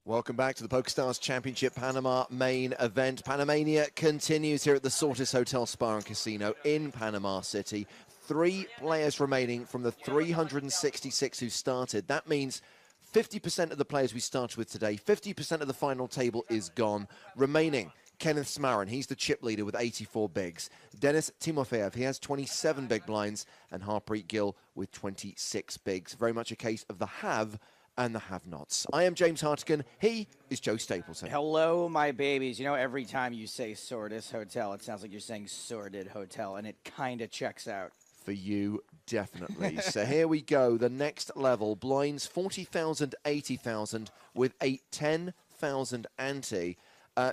Welcome back to the PokerStars Championship Panama main event. Panamania continues here at the Sortis Hotel Spa and Casino in Panama City. 3 players remaining from the 366 who started. That means 50% of the players we started with today, 50% of the final table is gone. Remaining, Kenneth Smarin, he's the chip leader with 84 bigs. Denis Timofeyev, he has 27 big blinds. And Harpreet Gill with 26 bigs. Very much a case of the have and the have-nots. I am James Hartigan. He is Joe Stapleton. Hello, my babies. You know, every time you say Sortis Hotel, it sounds like you're saying Sordid Hotel, and it kind of checks out. For you, definitely. So here we go. The next level, blinds 40,000, 80,000 with a 10,000 ante.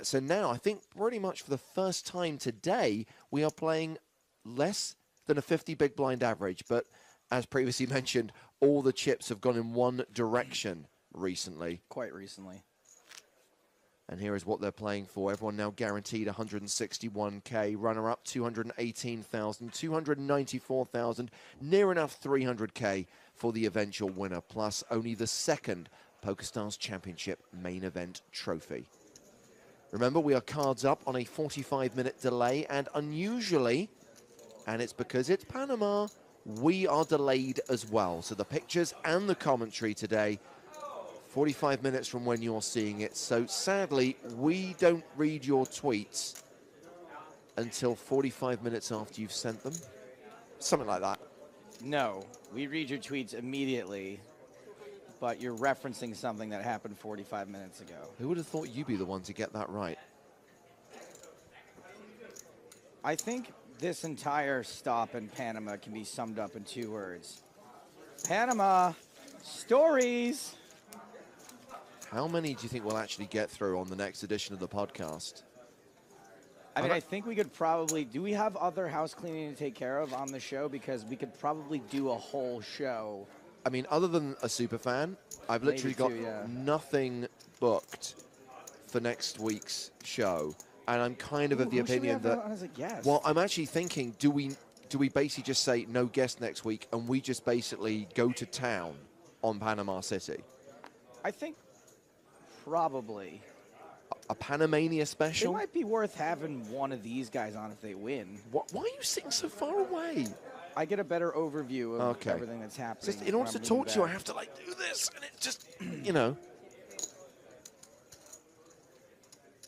So now, I think pretty much for the first time today, we are playing less than a 50 big blind average, but as previously mentioned, all the chips have gone in one direction recently. Quite recently. And here is what they're playing for. Everyone now guaranteed 161K. Runner-up, 218,000, 294,000. Near enough 300K for the eventual winner. Plus only the second PokerStars Championship main event trophy. Remember, we are cards up on a 45-minute delay. And unusually, and it's because it's Panama, we are delayed as well. So the pictures and the commentary today, 45 minutes from when you're seeing it. So sadly, we don't read your tweets until 45 minutes after you've sent them. Something like that. No, we read your tweets immediately, but you're referencing something that happened 45 minutes ago. Who would have thought you'd be the one to get that right? I think this entire stop in Panama can be summed up in 2 words. Panama stories. How many do you think we'll actually get through on the next edition of the podcast? I mean, I think we could probably, do we have other house cleaning to take care of on the show? Because we could probably do a whole show. I mean, other than a super fan, I've literally got nothing booked for next week's show. And I'm kind of the opinion that, as a guest? Well, I'm actually thinking, do we basically just say no guest next week and we just basically go to town on Panama City? I think probably. A Panamania special? It might be worth having one of these guys on if they win. Why are you sitting so far away? I get a better overview of everything that's happening. Just in order to talk to you, I have to like do this, and it just, you know.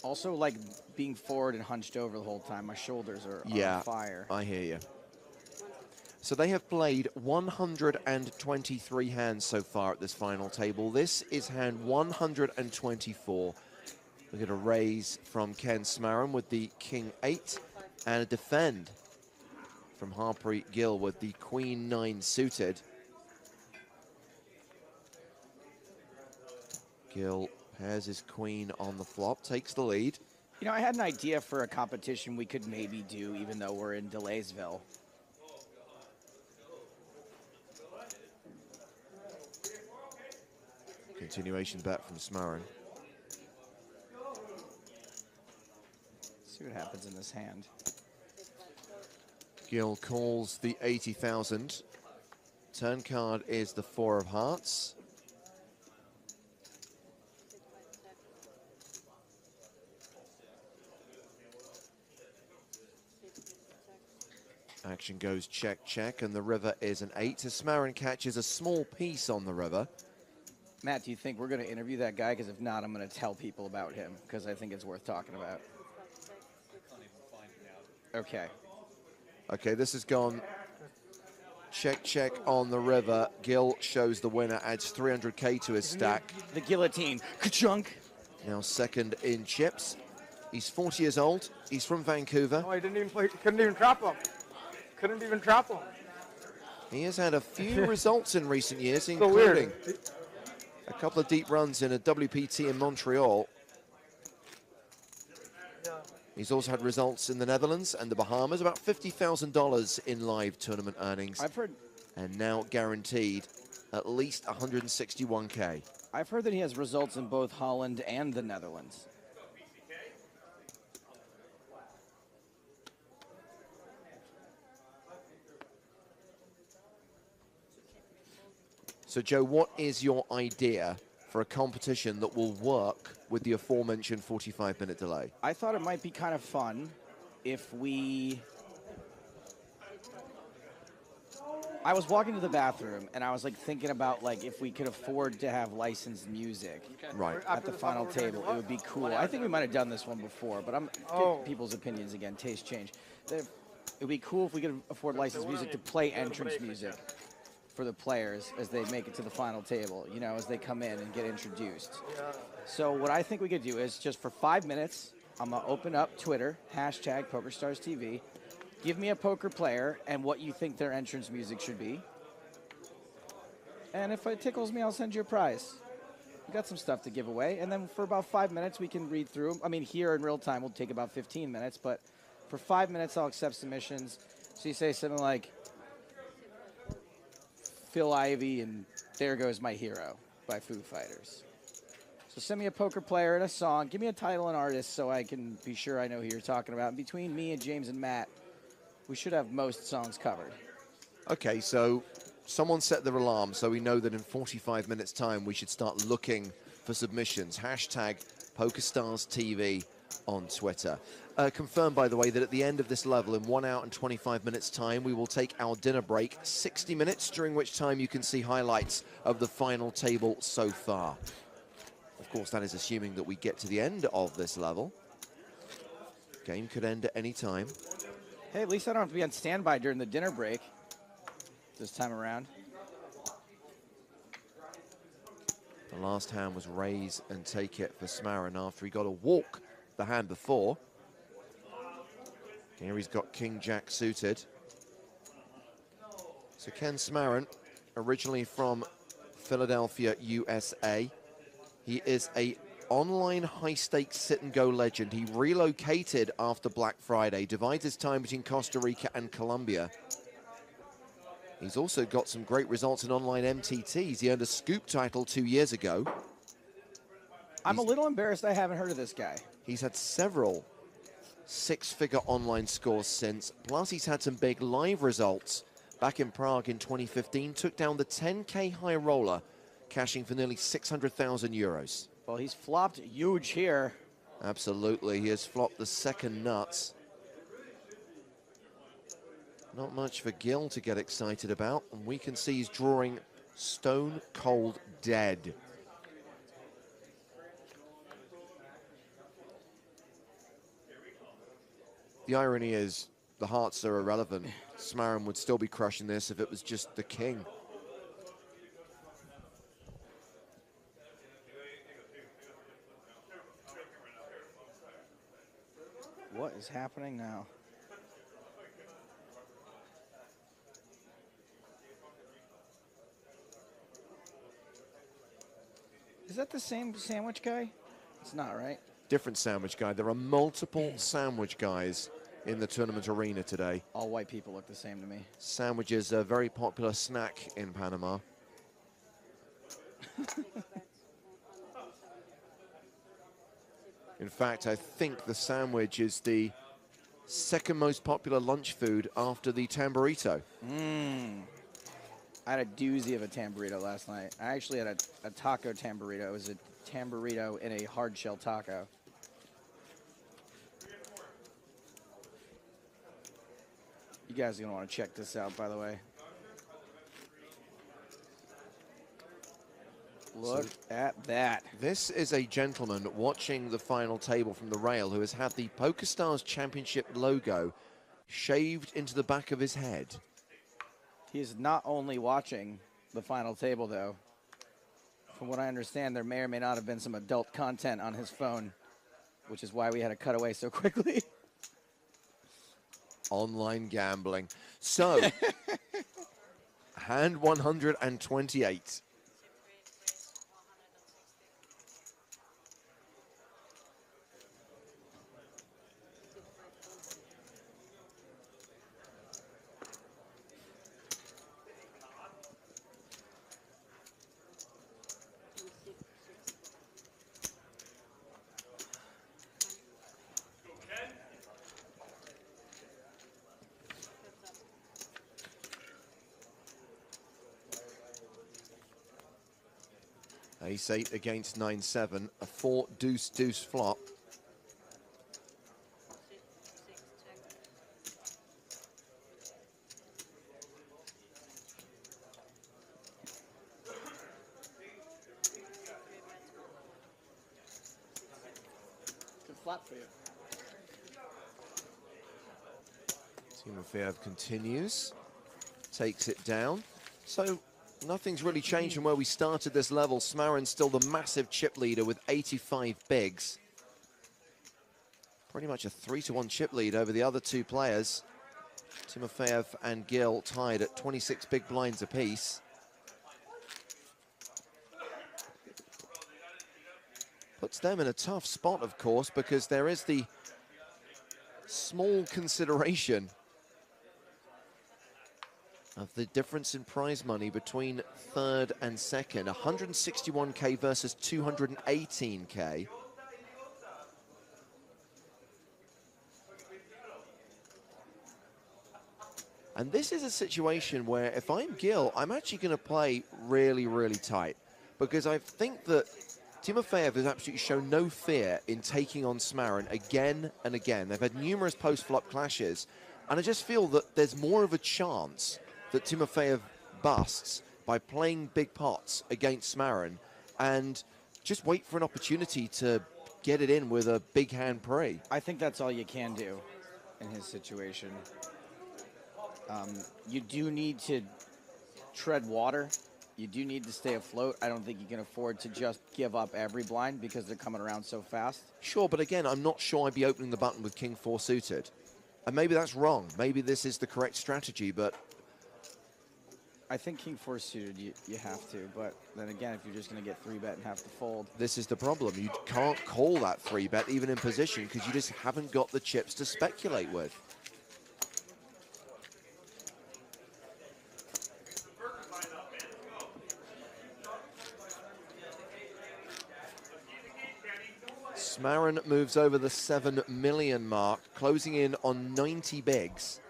Also, like being forward and hunched over the whole time, my shoulders are on fire. I hear you. So they have played 123 hands so far at this final table. This is hand 124. We get a raise from Ken Smarin with the King 8 and a defend from Harpreet Gill with the Queen 9 suited. Gill pairs his queen on the flop, takes the lead. You know, I had an idea for a competition we could maybe do even though we're in Delaysville. Continuation bet from Smarin. See what happens in this hand. Gill calls the 80,000. Turn card is the 4 of hearts. Action goes check, check, and the river is an 8. So Smarin catches a small piece on the river. Matt, do you think we're going to interview that guy? Because if not, I'm going to tell people about him because I think it's worth talking about. Okay. Okay, this has gone check, check on the river. Gill shows the winner, adds 300K to his stack. The guillotine. Ka-chunk. Now second in chips. He's 40 years old. He's from Vancouver. Oh, he didn't even play. Couldn't even trap him. Couldn't even trap him. He has had a few results in recent years, including a couple of deep runs in a WPT in Montreal. He's also had results in the Netherlands and the Bahamas, about $50,000 in live tournament earnings. I've heard. And now guaranteed at least 161K. I've heard that he has results in both Holland and the Netherlands. So, Joe, what is your idea for a competition that will work with the aforementioned 45-minute delay? I thought it might be kind of fun if we... I was walking to the bathroom and I was like thinking about like if we could afford to have licensed music Right. at the final table, it would be cool. I think we might have done this one before, but I'm get people's opinions again. Taste change. It would be cool if we could afford licensed music to play entrance music for the players as they make it to the final table. You know, as they come in and get introduced. So what I think we could do is just for 5 minutes, I'm gonna open up Twitter #PokerStarsTV. Give me a poker player and what you think their entrance music should be. And if it tickles me, I'll send you a prize. We got some stuff to give away. And then for about 5 minutes, we can read through them. I mean, here in real time, we'll take about 15 minutes. But for 5 minutes, I'll accept submissions. So you say something like, Phil Ivey and There Goes My Hero by Foo Fighters. So send me a poker player and a song. Give me a title and artist so I can be sure I know who you're talking about. And between me and James and Matt, we should have most songs covered. Okay, so someone set their alarm so we know that in 45 minutes' time we should start looking for submissions. #PokerStarsTV on Twitter. Confirmed, by the way, that at the end of this level, in 1 hour and 25 minutes' time, we will take our dinner break, 60 minutes, during which time you can see highlights of the final table so far. Of course, that is assuming that we get to the end of this level. Game could end at any time. Hey, at least I don't have to be on standby during the dinner break this time around. The last hand was raise and take it for Smarin after he got a walk the hand before. Here he's got King Jack suited. So Ken Smarin, originally from Philadelphia, USA. He is a online high-stakes sit-and-go legend. He relocated after Black Friday, divides his time between Costa Rica and Colombia. He's also got some great results in online MTTs. He earned a scoop title 2 years ago. I'm a little embarrassed I haven't heard of this guy. He's had several six-figure online scores since, plus he's had some big live results. Back in Prague in 2015, took down the 10K high roller, cashing for nearly 600,000 euros. Well, he's flopped huge here. Absolutely, he has flopped the second nuts. Not much for Gil to get excited about, and we can see he's drawing stone cold dead. The irony is, the hearts are irrelevant. Smarin would still be crushing this if it was just the king. What is happening now? Is that the same sandwich guy? It's not, right? Different sandwich guy. There are multiple sandwich guys in the tournament arena today. All white people look the same to me. Sandwiches are a very popular snack in Panama. In fact, I think the sandwich is the second most popular lunch food after the tamburrito. I had a doozy of a tamburrito last night. I actually had a taco tamburrito. It was a tamburrito in a hard shell taco. You guys are going to want to check this out, by the way. Look at that. This is a gentleman watching the final table from the rail who has had the PokerStars Championship logo shaved into the back of his head. He is not only watching the final table, though. From what I understand, there may or may not have been some adult content on his phone, which is why we had to cut away so quickly. Online gambling. So, hand 128. Ace-8 against 9-7, a 4-deuce-deuce flop. Good flop for you. Timofeyev continues, takes it down. So nothing's really changed from where we started this level. Smarin's still the massive chip leader with 85 bigs. Pretty much a 3-1 chip lead over the other two players. Timofeyev and Gil tied at 26 big blinds apiece. Puts them in a tough spot, of course, because there is the small consideration of the difference in prize money between third and second. 161K versus 218K. And this is a situation where if I'm Gil, I'm actually going to play really, really tight, because I think that Timofeyev has absolutely shown no fear in taking on Smarin again and again. They've had numerous post-flop clashes, and I just feel that there's more of a chance that Timofeyev busts by playing big pots against Smarin and just wait for an opportunity to get it in with a big hand pre. I think that's all you can do in his situation. You do need to tread water. You do need to stay afloat. I don't think you can afford to just give up every blind because they're coming around so fast. Sure, but again, I'm not sure I'd be opening the button with King 4 suited. And maybe that's wrong. Maybe this is the correct strategy, but I think King 4 suited, you have to. But then again, if you're just going to get 3-bet and have to fold. This is the problem. You can't call that 3-bet even in position because you just haven't got the chips to speculate with. Smarin moves over the 7 million mark, closing in on 90 bigs.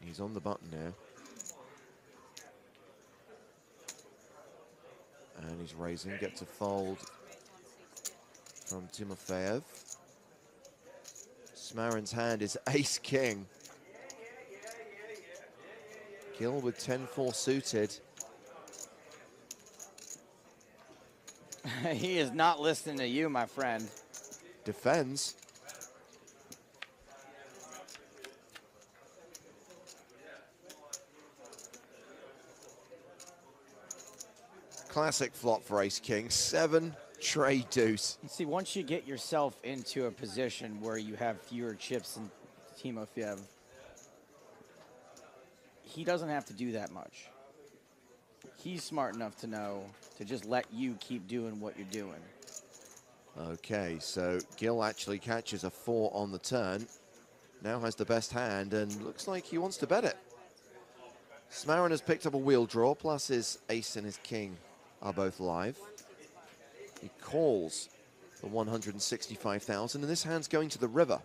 He's on the button now. And he's raising, gets a fold from Timofeyev. Smarin's hand is ace-king. Gil with 10-4 suited. He is not listening to you, my friend. Defends. Classic flop for ace-king. 7 trade deuce. See, once you get yourself into a position where you have fewer chips than Timofeyev, he doesn't have to do that much. He's smart enough to know to just let you keep doing what you're doing. Okay, so Gil actually catches a 4 on the turn. Now has the best hand and looks like he wants to bet it. Smarin has picked up a wheel draw, plus his ace and his king are both live. He calls the 165,000, and this hand's going to the river.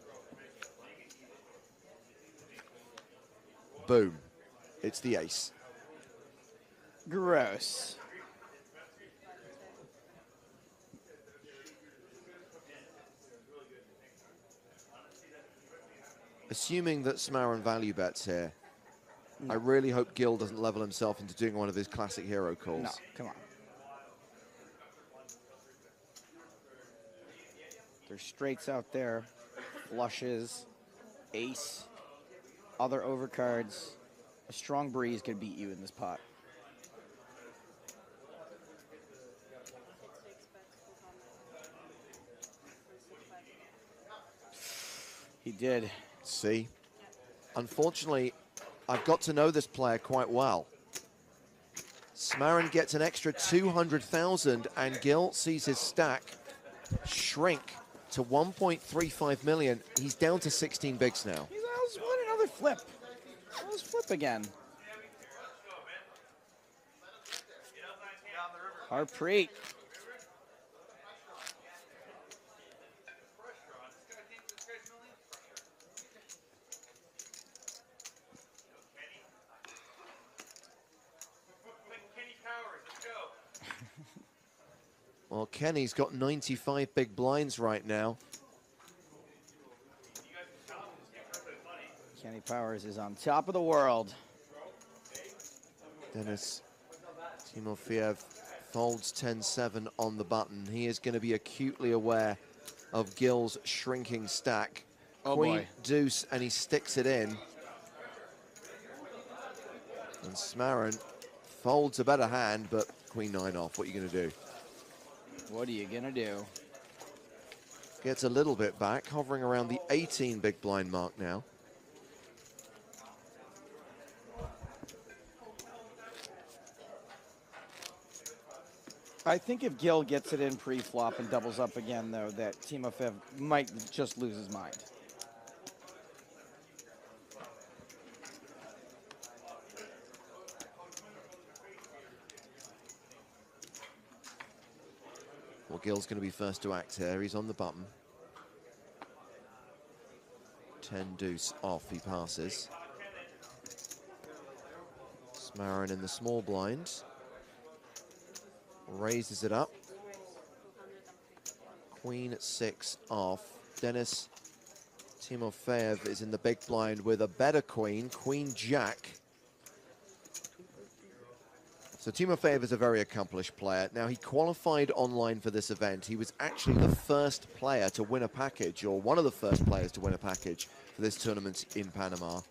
Boom. It's the ace. Gross. Assuming that Smarin value bets here, I really hope Gil doesn't level himself into doing one of his classic hero calls. No, come on. There's straights out there, flushes, ace, other overcards. A strong breeze could beat you in this pot. He did. See? Unfortunately, I've got to know this player quite well. Smarin gets an extra 200,000 and Gil sees his stack shrink to 1.35 million. He's down to 16 bigs now. He's won another flip. Let's flip again. Harpreet. Kenny's got 95 big blinds right now. Kenny Powers is on top of the world. Denis Timofeyev folds 10-7 on the button. He is going to be acutely aware of Gill's shrinking stack. Oh Queen, boy. deuce, and he sticks it in. And Smarin folds a better hand, but queen 9 off. What are you going to do? What are you going to do? Gets a little bit back, hovering around the 18 big blind mark now. I think if Gill gets it in pre-flop and doubles up again, though, that Timofeyev might just lose his mind. Well, Gill's going to be first to act here. He's on the button. 10 deuce off, he passes. Smarin in the small blind. Raises it up. Queen 6 off. Denis Timofeyev is in the big blind with a better queen, Queen Jack. So Timofeyev is a very accomplished player. Now, he qualified online for this event. He was actually the first player to win a package, or one of the first players to win a package for this tournament in Panama.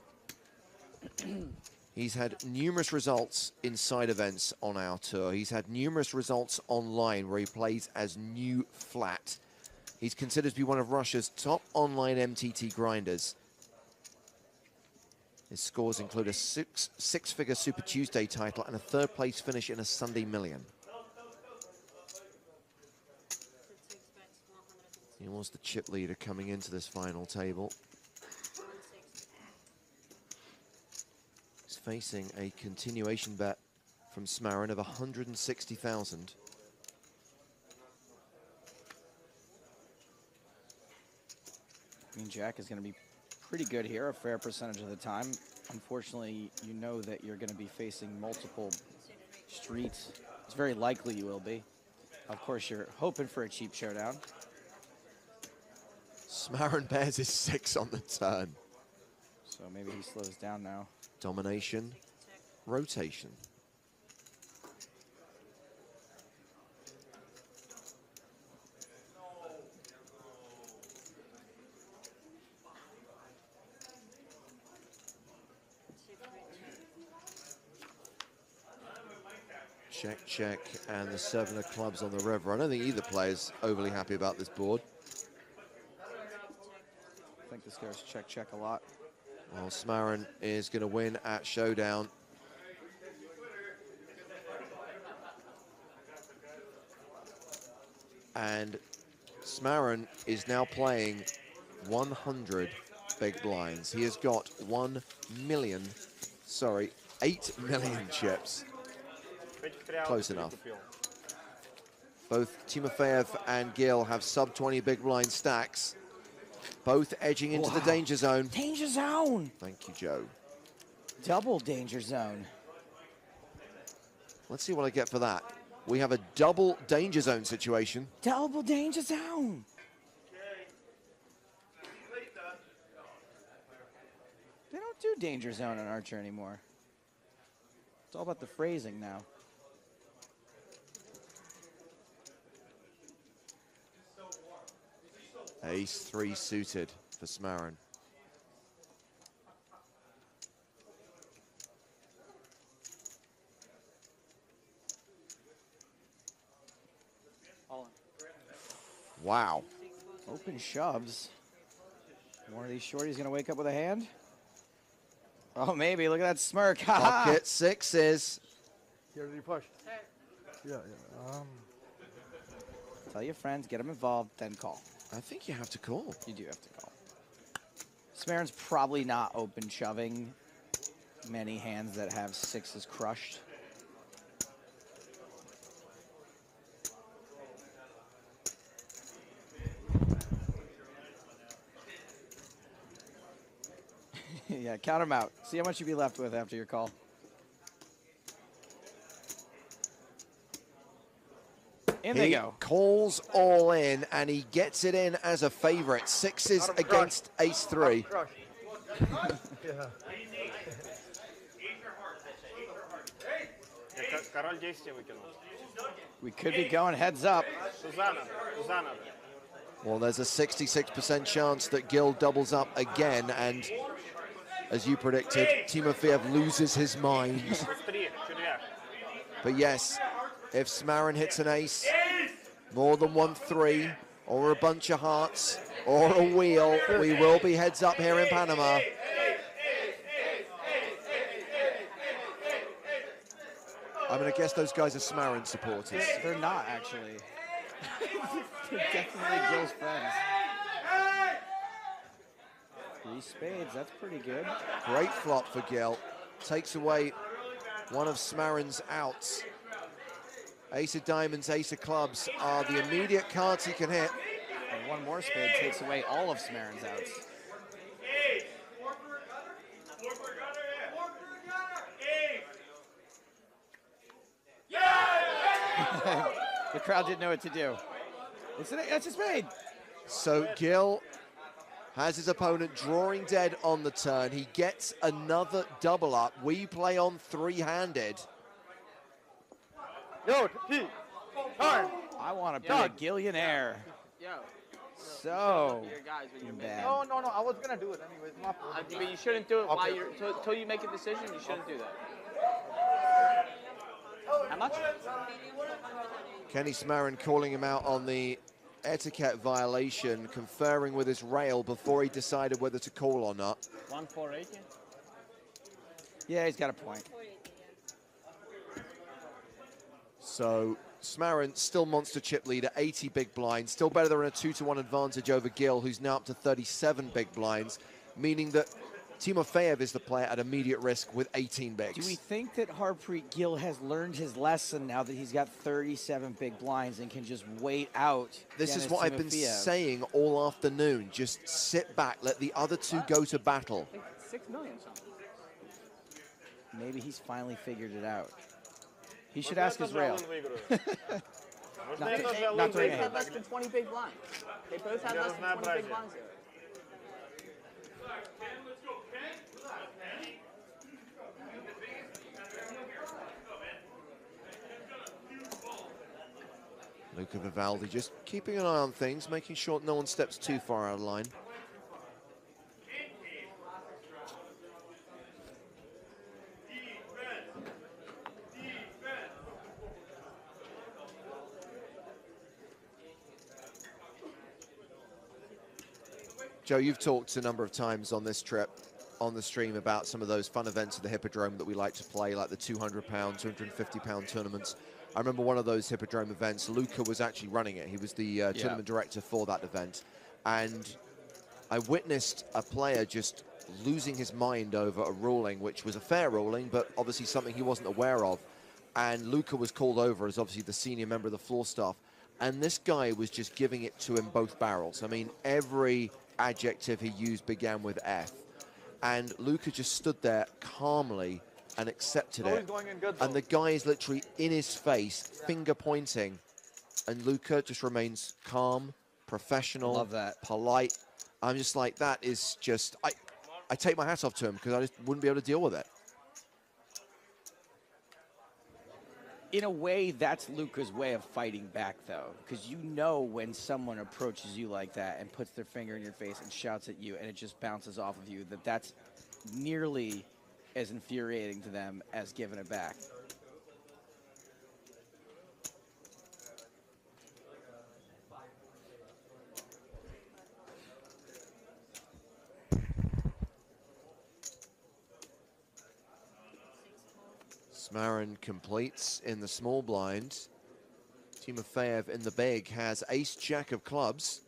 He's had numerous results in side events on our tour. He's had numerous results online where he plays as new flat. He's considered to be one of Russia's top online MTT grinders. His scores include a six-figure Super Tuesday title and a third-place finish in a Sunday Million. He was the chip leader coming into this final table. He's facing a continuation bet from Smarin of 160,000. Queen Jack is going to be pretty good here, a fair percentage of the time. Unfortunately, you know that you're going to be facing multiple streets. It's very likely you will be. Of course, you're hoping for a cheap showdown. Smarin bears his 6 on the turn. So maybe he slows down now. Domination, rotation. Check, check, and the 7 of clubs on the river. I don't think either player's overly happy about this board. I think this goes check, check a lot. Well, Smarin is going to win at showdown. And Smarin is now playing 100 big blinds. He has got 8 million chips. Close enough. Both Timofeyev and Gill have sub-20 big blind stacks. Both edging into the danger zone. Danger zone! Thank you, Joe. Double danger zone. Let's see what I get for that. We have a double danger zone situation. Double danger zone! They don't do danger zone on Archer anymore. It's all about the phrasing now. Ace 3 suited for Smarin. Wow. Open shoves. One of these shorties gonna wake up with a hand? Oh, maybe. Look at that smirk. Pocket 6s. Here, did you push? Yeah. Tell your friends, get them involved, then call. I think you have to call. You do have to call. Smarin's probably not open shoving many hands that have 6s crushed. Yeah, count them out. See how much you'd be left with after your call. In they go. Calls all in, and he gets it in as a favorite. Sixes against ace-3. Yeah. We could be going heads up. Well, there's a 66% chance that Gil doubles up again, and as you predicted, Timofeyev loses his mind. But yes, if Smarin hits an ace, more than 1-3, or a bunch of hearts, or a wheel, we will be heads up here in Panama. I'm going to guess those guys are Smarin supporters. They're not, actually. They're definitely Gil's friends. 3 spades, that's pretty good. Great flop for Gil. Takes away one of Smarin's outs. Ace of diamonds, ace of clubs are the immediate cards he can hit. And one more spade takes away all of Smarin's outs. The crowd didn't know what to do. That's a spade. So Gil has his opponent drawing dead on the turn. He gets another double up. We play on 3-handed. Yo, T, turn. I want to be a Gillionaire. Yo. So Your guys when you're bad. No, I was gonna do it anyways. My fault. But you shouldn't do it Okay. while you're till you make a decision. You shouldn't do that. How much? Kenny Smarin calling him out on the etiquette violation, conferring with his rail before he decided whether to call or not. 1,480. Yeah, he's got a point. So Smarin still monster chip leader, 80 big blinds, still better than a 2-1 advantage over Gil, who's now up to 37 big blinds, meaning that Timofeyev is the player at immediate risk with 18 bigs. Do we think that Harpreet Gill has learned his lesson now that he's got 37 big blinds and can just wait out? This is Denis what I've been Timofeyev? saying all afternoon. Just sit back, let the other two go to battle. I think 6 million something. Maybe he's finally figured it out. He should ask his rail. Not They doing a have hand. less than 20 big blinds. They both have less than 20 big blinds there. Luca Vivaldi just keeping an eye on things, making sure no one steps too far out of line. Joe, you've talked a number of times on this trip, on the stream, about some of those fun events at the Hippodrome that we like to play, like the 200-pound, 250-pound tournaments. I remember one of those Hippodrome events, Luca was actually running it. He was the tournament director for that event. And I witnessed a player just losing his mind over a ruling, which was a fair ruling, but obviously something he wasn't aware of. And Luca was called over as obviously the senior member of the floor staff. And this guy was just giving it to him both barrels. I mean, every adjective he used began with F. And Luca just stood there calmly and accepted it. Going in good, And the guy is literally in his face, finger pointing. And Luca just remains calm, professional, Love that. polite. I'm just like, that is just, I take my hat off to him because I just wouldn't be able to deal with it. In a way, that's Luca's way of fighting back, though, because you know when someone approaches you like that and puts their finger in your face and shouts at you and it just bounces off of you, that's nearly as infuriating to them as giving it back. Smarin completes in the small blind. Timofeyev in the big has ace-jack of clubs.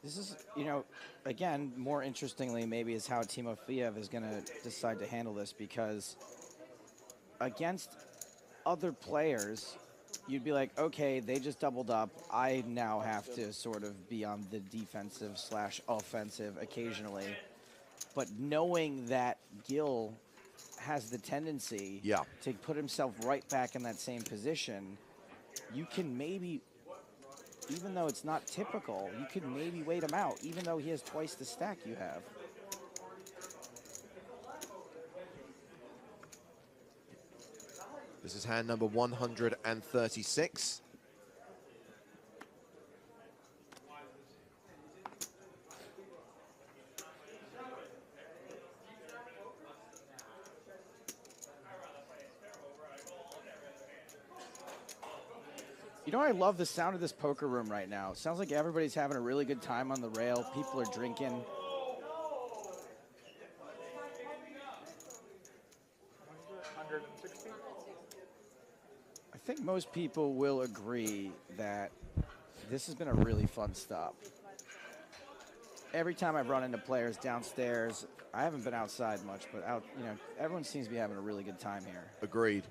This is, you know, again, more interestingly, maybe is how Timofeyev is going to decide to handle this, because against other players, you'd be like, okay, they just doubled up. I now have to sort of be on the defensive / offensive occasionally. But knowing that Gil has the tendency to put himself right back in that same position, you can maybe, even though it's not typical, you can maybe wait him out, even though he has twice the stack you have. This is hand number 136. You know, I love the sound of this poker room right now. It sounds like everybody's having a really good time on the rail. People are drinking. 160. I think most people will agree that this has been a really fun stop. Every time I've run into players downstairs, I haven't been outside much, but out, you know, everyone seems to be having a really good time here. Agreed.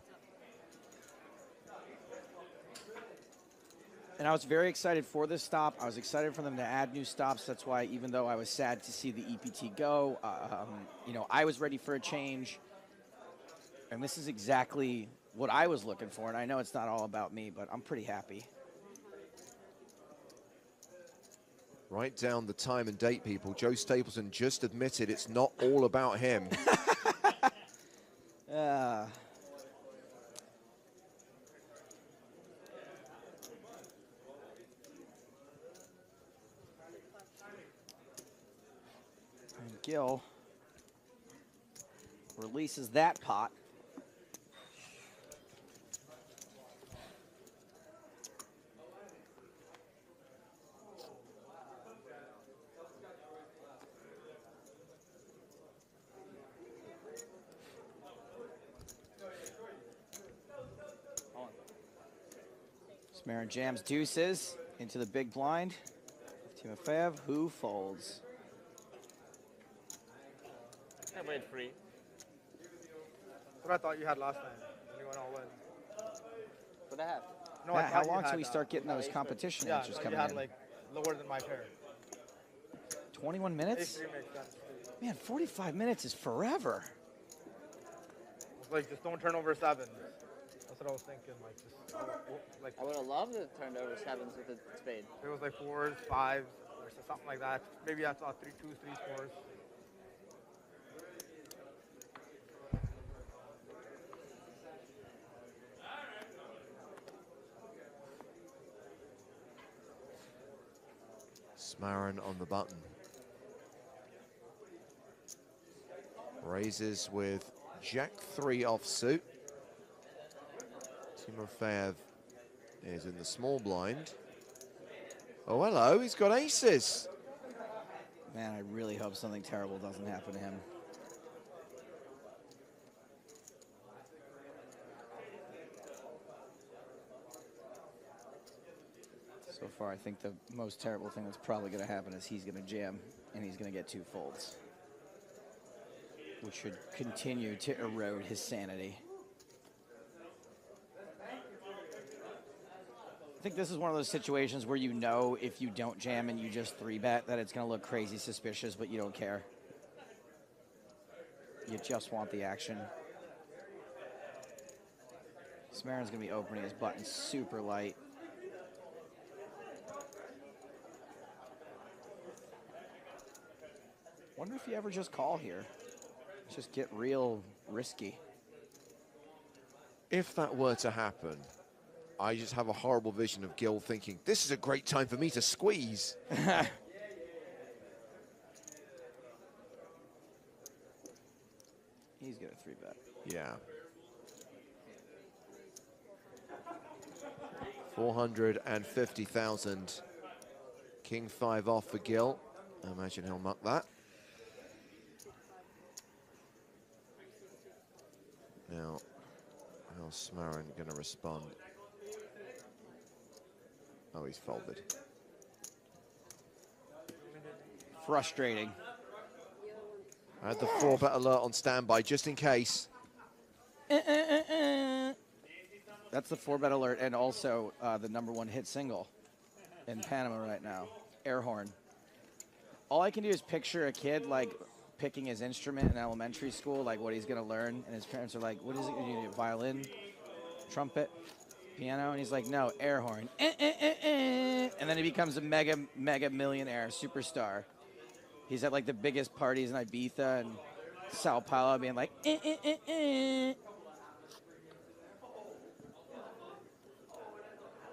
And I was very excited for this stop. I was excited for them to add new stops. That's why, even though I was sad to see the EPT go, you know, I was ready for a change. And this is exactly what I was looking for. And I know it's not all about me, but I'm pretty happy. Write down the time and date, people. Joe Stapleton just admitted it's not all about him. And Gil releases that pot. Smarin jams deuces into the big blind. Timofeyev, who folds. I played free. That's what I thought you had last time when you went all in. What I have? No, Matt, I how thought long you till had, we start getting those competition yeah, answers no, coming you had in? like lower than my pair. 21 minutes? A3 makes sense. Man, 45 minutes is forever. It's like, just don't turn over sevens. That's what I was thinking. Like, just like I would have loved to turn over sevens with a spade. it was like fours, fives, or something like that. Maybe I saw 3 twos, 3 fours. Smarin on the button. Raises with Jack 3 offsuit. Timofeyev is in the small blind. Oh, hello, he's got aces. Man, I really hope something terrible doesn't happen to him. So far, I think the most terrible thing that's probably going to happen is he's going to jam, and he's going to get 2 folds, which should continue to erode his sanity. I think this is one of those situations where you know if you don't jam and you just 3-bet that it's going to look crazy suspicious, but you don't care. You just want the action. Smarin's going to be opening his button super light. Wonder if you ever just call here. Just get real risky. If that were to happen, I just have a horrible vision of Gil thinking, this is a great time for me to squeeze. He's going to 3-bet. Yeah. 450,000. King 5 off for Gil. I imagine he'll muck that. Now, how's Smarin going to respond? Oh, he's folded. Frustrating. I had the 4-bet alert on standby just in case. That's the 4-bet alert, and also the #1 hit single in Panama right now, air horn. All I can do is picture a kid like picking his instrument in elementary school, like what he's gonna learn, and his parents are like, "What is it gonna do? Violin, trumpet, piano?" And he's like, "No, air horn." And then he becomes a mega millionaire superstar. He's at like the biggest parties in Ibiza and Sao Paulo, being like,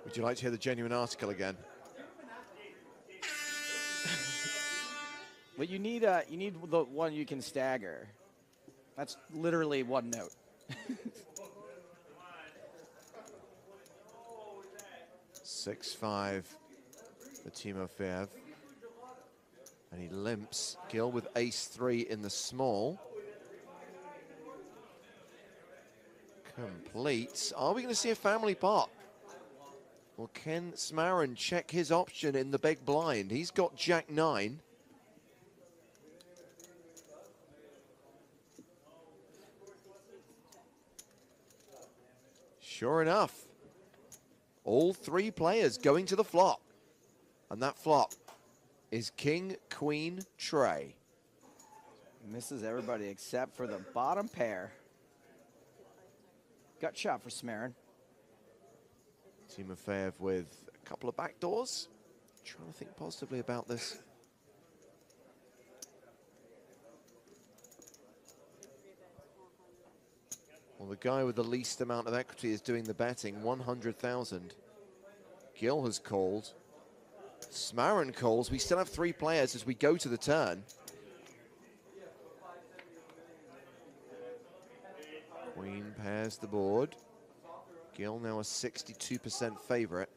Would you like to hear the genuine article again? But you need the one you can stagger. That's literally one note. 6-5 for Timofeyev. And he limps. Gill with ace-3 in the small. Complete. Are we going to see a family pot? Well, can Smarin check his option in the big blind? He's got Jack-9. Sure enough, all 3 players going to the flop. And that flop is King, Queen, Trey. Misses everybody except for the bottom pair. Gut shot for Smarin. Timofeyev with a couple of backdoors. Trying to think positively about this. Well, the guy with the least amount of equity is doing the betting, 100,000. Gill has called. Smarin calls. We still have 3 players as we go to the turn. Queen pairs the board. Gill now a 62% favorite.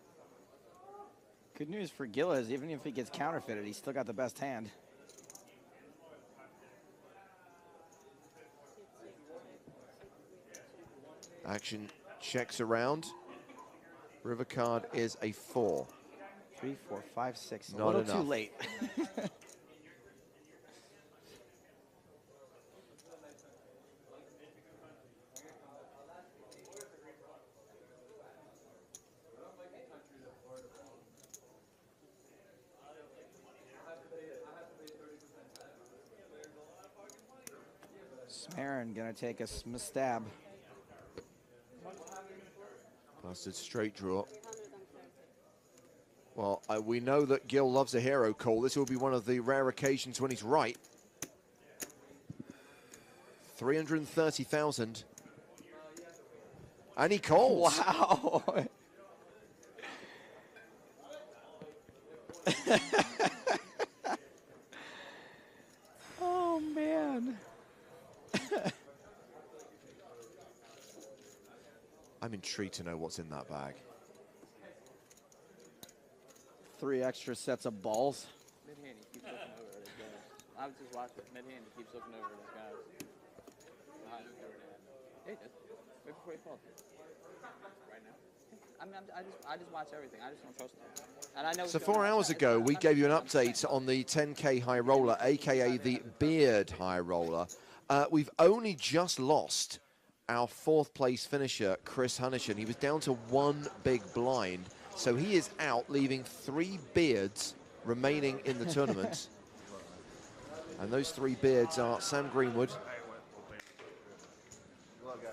Good news for Gill is even if he gets counterfeited, he's still got the best hand. Action checks around. River card is a 4. 3, 4, 5, 6. Not a little enough. too late. Smarin gonna take a stab. Busted straight draw. Well, we know that Gill loves a hero call. This will be one of the rare occasions when he's right. 330,000. And he calls. Wow. Oh, man. I'm intrigued to know what's in that bag. 3 extra sets of balls. Mid-hand, he keeps looking over at his guys. I was just watching it. Mid-hand, he keeps looking over at his guys. Behind him, over there. Yeah, he does. Right before he falls. Right now. I mean, I just watch everything. I just don't trust him. And I know. So 4 hours ago, we gave you an update on the 10K high roller, aka the beard high roller. We've only just lost our 4th place finisher, Chris Hunishan. He was down to 1 big blind. So he is out, leaving 3 beards remaining in the tournament. And those 3 beards are Sam Greenwood,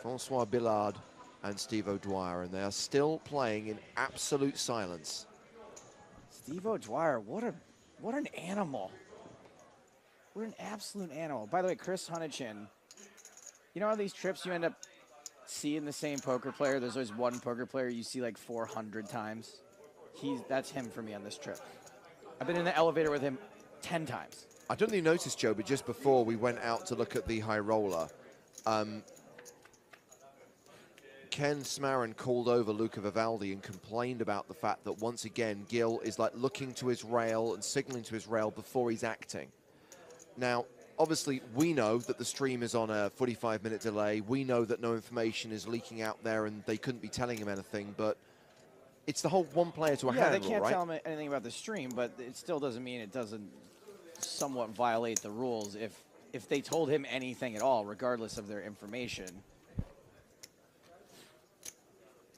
Francois Billard, and Steve O'Dwyer. And they are still playing in absolute silence. Steve O'Dwyer, what an animal. What an absolute animal. By the way, Chris Hunichin, you know, on these trips you end up seeing the same poker player. There's always one poker player you see like 400 times. That's him for me on this trip. I've been in the elevator with him 10 times. I don't know if you noticed, Joe, but just before we went out to look at the high roller, Ken Smarin called over Luca Vivaldi and complained about the fact that once again Gill is like looking to his rail and signaling to his rail before he's acting. Now, obviously, we know that the stream is on a 45-minute delay. We know that no information is leaking out there and they couldn't be telling him anything, but it's the whole one player to a hand rule, they can't right? tell him anything about the stream, but it still doesn't mean it doesn't somewhat violate the rules if they told him anything at all, regardless of their information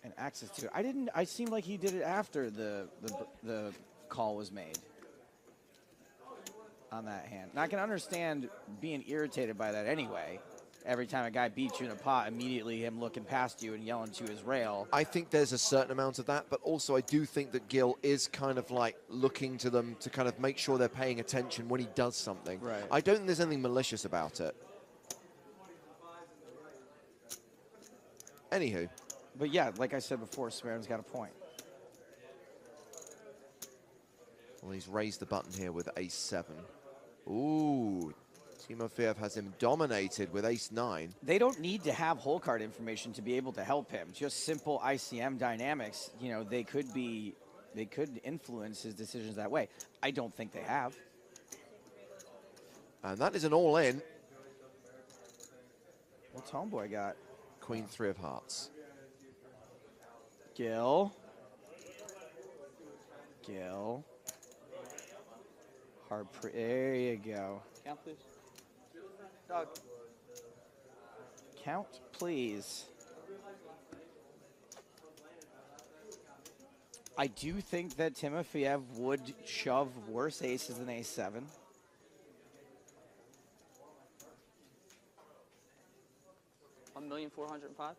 and access to it. I seemed like he did it after the call was made on that hand. And I can understand being irritated by that anyway. Every time a guy beats you in a pot, immediately him looking past you and yelling to his rail. I think there's a certain amount of that, but also I do think that Gil is kind of like looking to them to kind of make sure they're paying attention when he does something. Right. I don't think there's anything malicious about it. Anywho. But yeah, like I said before, Smarin's got a point. Well, he's raised the button here with ace-7. Ooh, Timofeyev has him dominated with ace-9. They don't need to have hole card information to be able to help him. Just simple ICM dynamics, you know, they could influence his decisions that way. I don't think they have. And that is an all-in. What's Homeboy got? Queen 3 of hearts. Gil. There you go. Count, please. Doug. Count, please. I do think that Timofeyev would shove worse aces than ace-7. $1,405,000.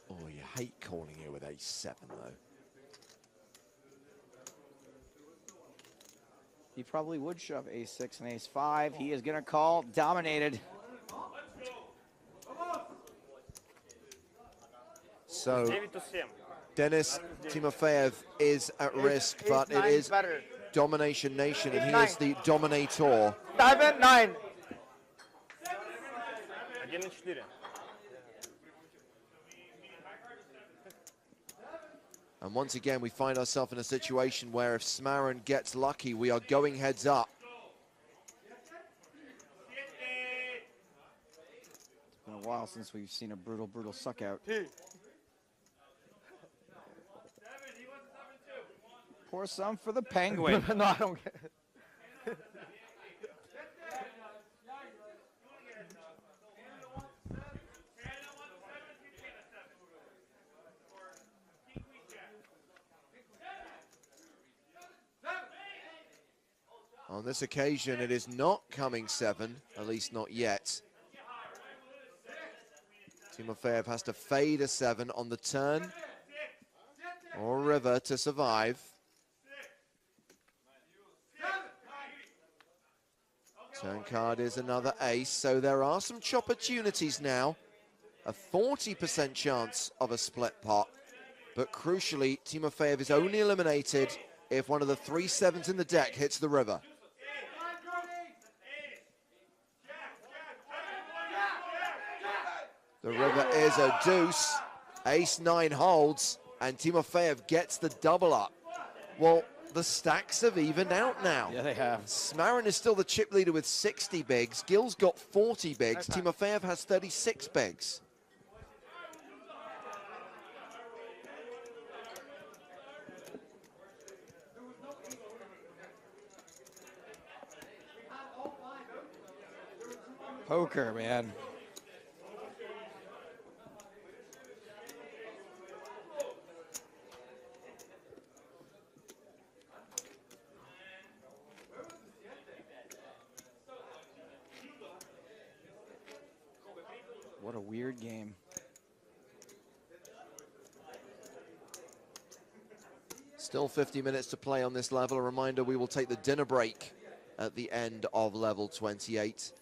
Oh, you hate calling here with ace-7, though. He probably would shove ace-6 and ace-5. He is going to call dominated. So, Denis Timofeyev is at risk, but it is better. Domination Nation, and he is the dominator. 7-9. And once again, we find ourselves in a situation where if Smarin gets lucky, we are going heads up. It's been a while since we've seen a brutal, brutal suck out. Pour some for the Penguin. No, I don't get it. On this occasion, it is not coming 7, at least not yet. Timofeyev has to fade a 7 on the turn or river to survive. Turn card is another ace, so there are some opportunities now. A 40% chance of a split pot, but crucially, Timofeyev is only eliminated if one of the 3 7s in the deck hits the river. The river is a deuce. Ace-9 holds, and Timofeyev gets the double up. Well, the stacks have evened out now. Yeah, they have. Smarin is still the chip leader with 60 bigs. Gil's got 40 bigs. Timofeyev has 36 bigs. Poker, man. What a weird game. Still 50 minutes to play on this level. A reminder, we will take the dinner break at the end of level 28.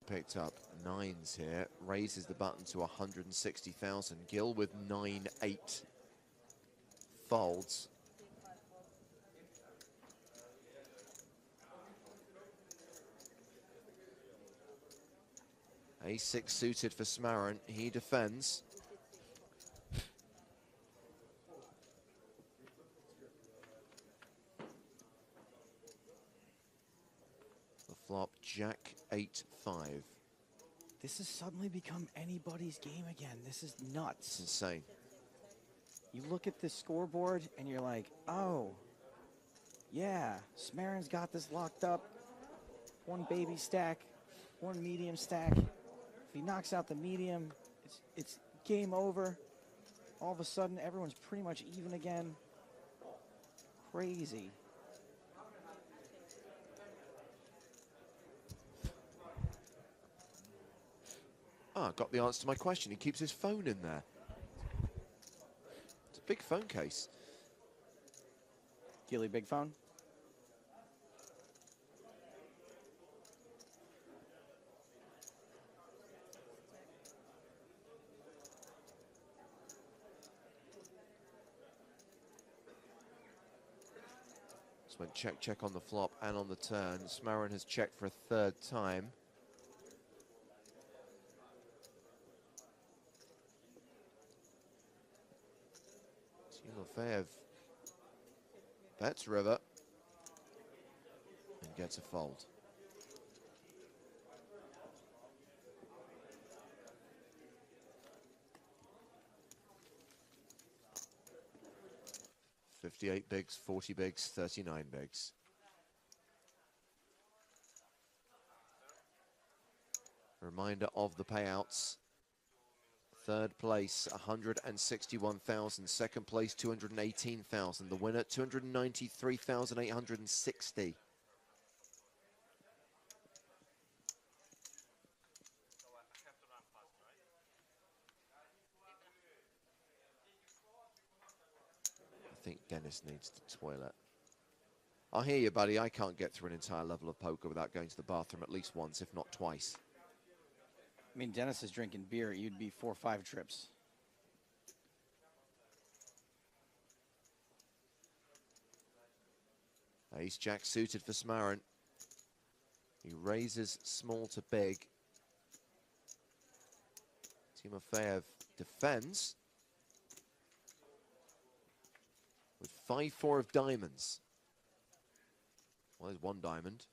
Picked up 9s here, raises the button to 160,000. Gil with 9-8 folds. A6 suited for Smarin. He defends. The flop, Jack 8-5. This has suddenly become anybody's game again. This is nuts. It's insane. You look at this scoreboard and you're like, oh, yeah, Smarin's got this locked up. One baby stack, one medium stack. If he knocks out the medium, it's game over. All of a sudden, everyone's pretty much even again. Crazy. Ah, got the answer to my question. He keeps his phone in there. It's a big phone case. Gilly, big phone. Just went check, check on the flop and on the turn. Smarin has checked for a third time. Timofeyev bets river and gets a fold. $58 bigs, 40 bigs, 39 bigs. Reminder of the payouts. Third place, 161,000. Second place, 218,000. The winner, 293,860. I think Dennis needs the toilet. I hear you, buddy. I can't get through an entire level of poker without going to the bathroom at least once, if not twice. I mean, Dennis is drinking beer. You'd be 4 or 5 trips. Ace Jack suited for Smarin. He raises small to big. Timofeyev defends with 5-4 of diamonds. Well, there's 1 diamond.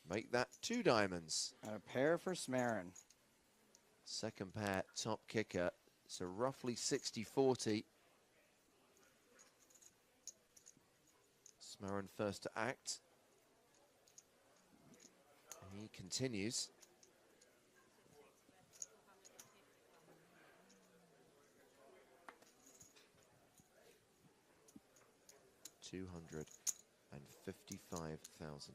Make that 2 diamonds. And a pair for Smarin. Second pair, top kicker. So roughly 60-40. Smarin first to act. And he continues. $255,000.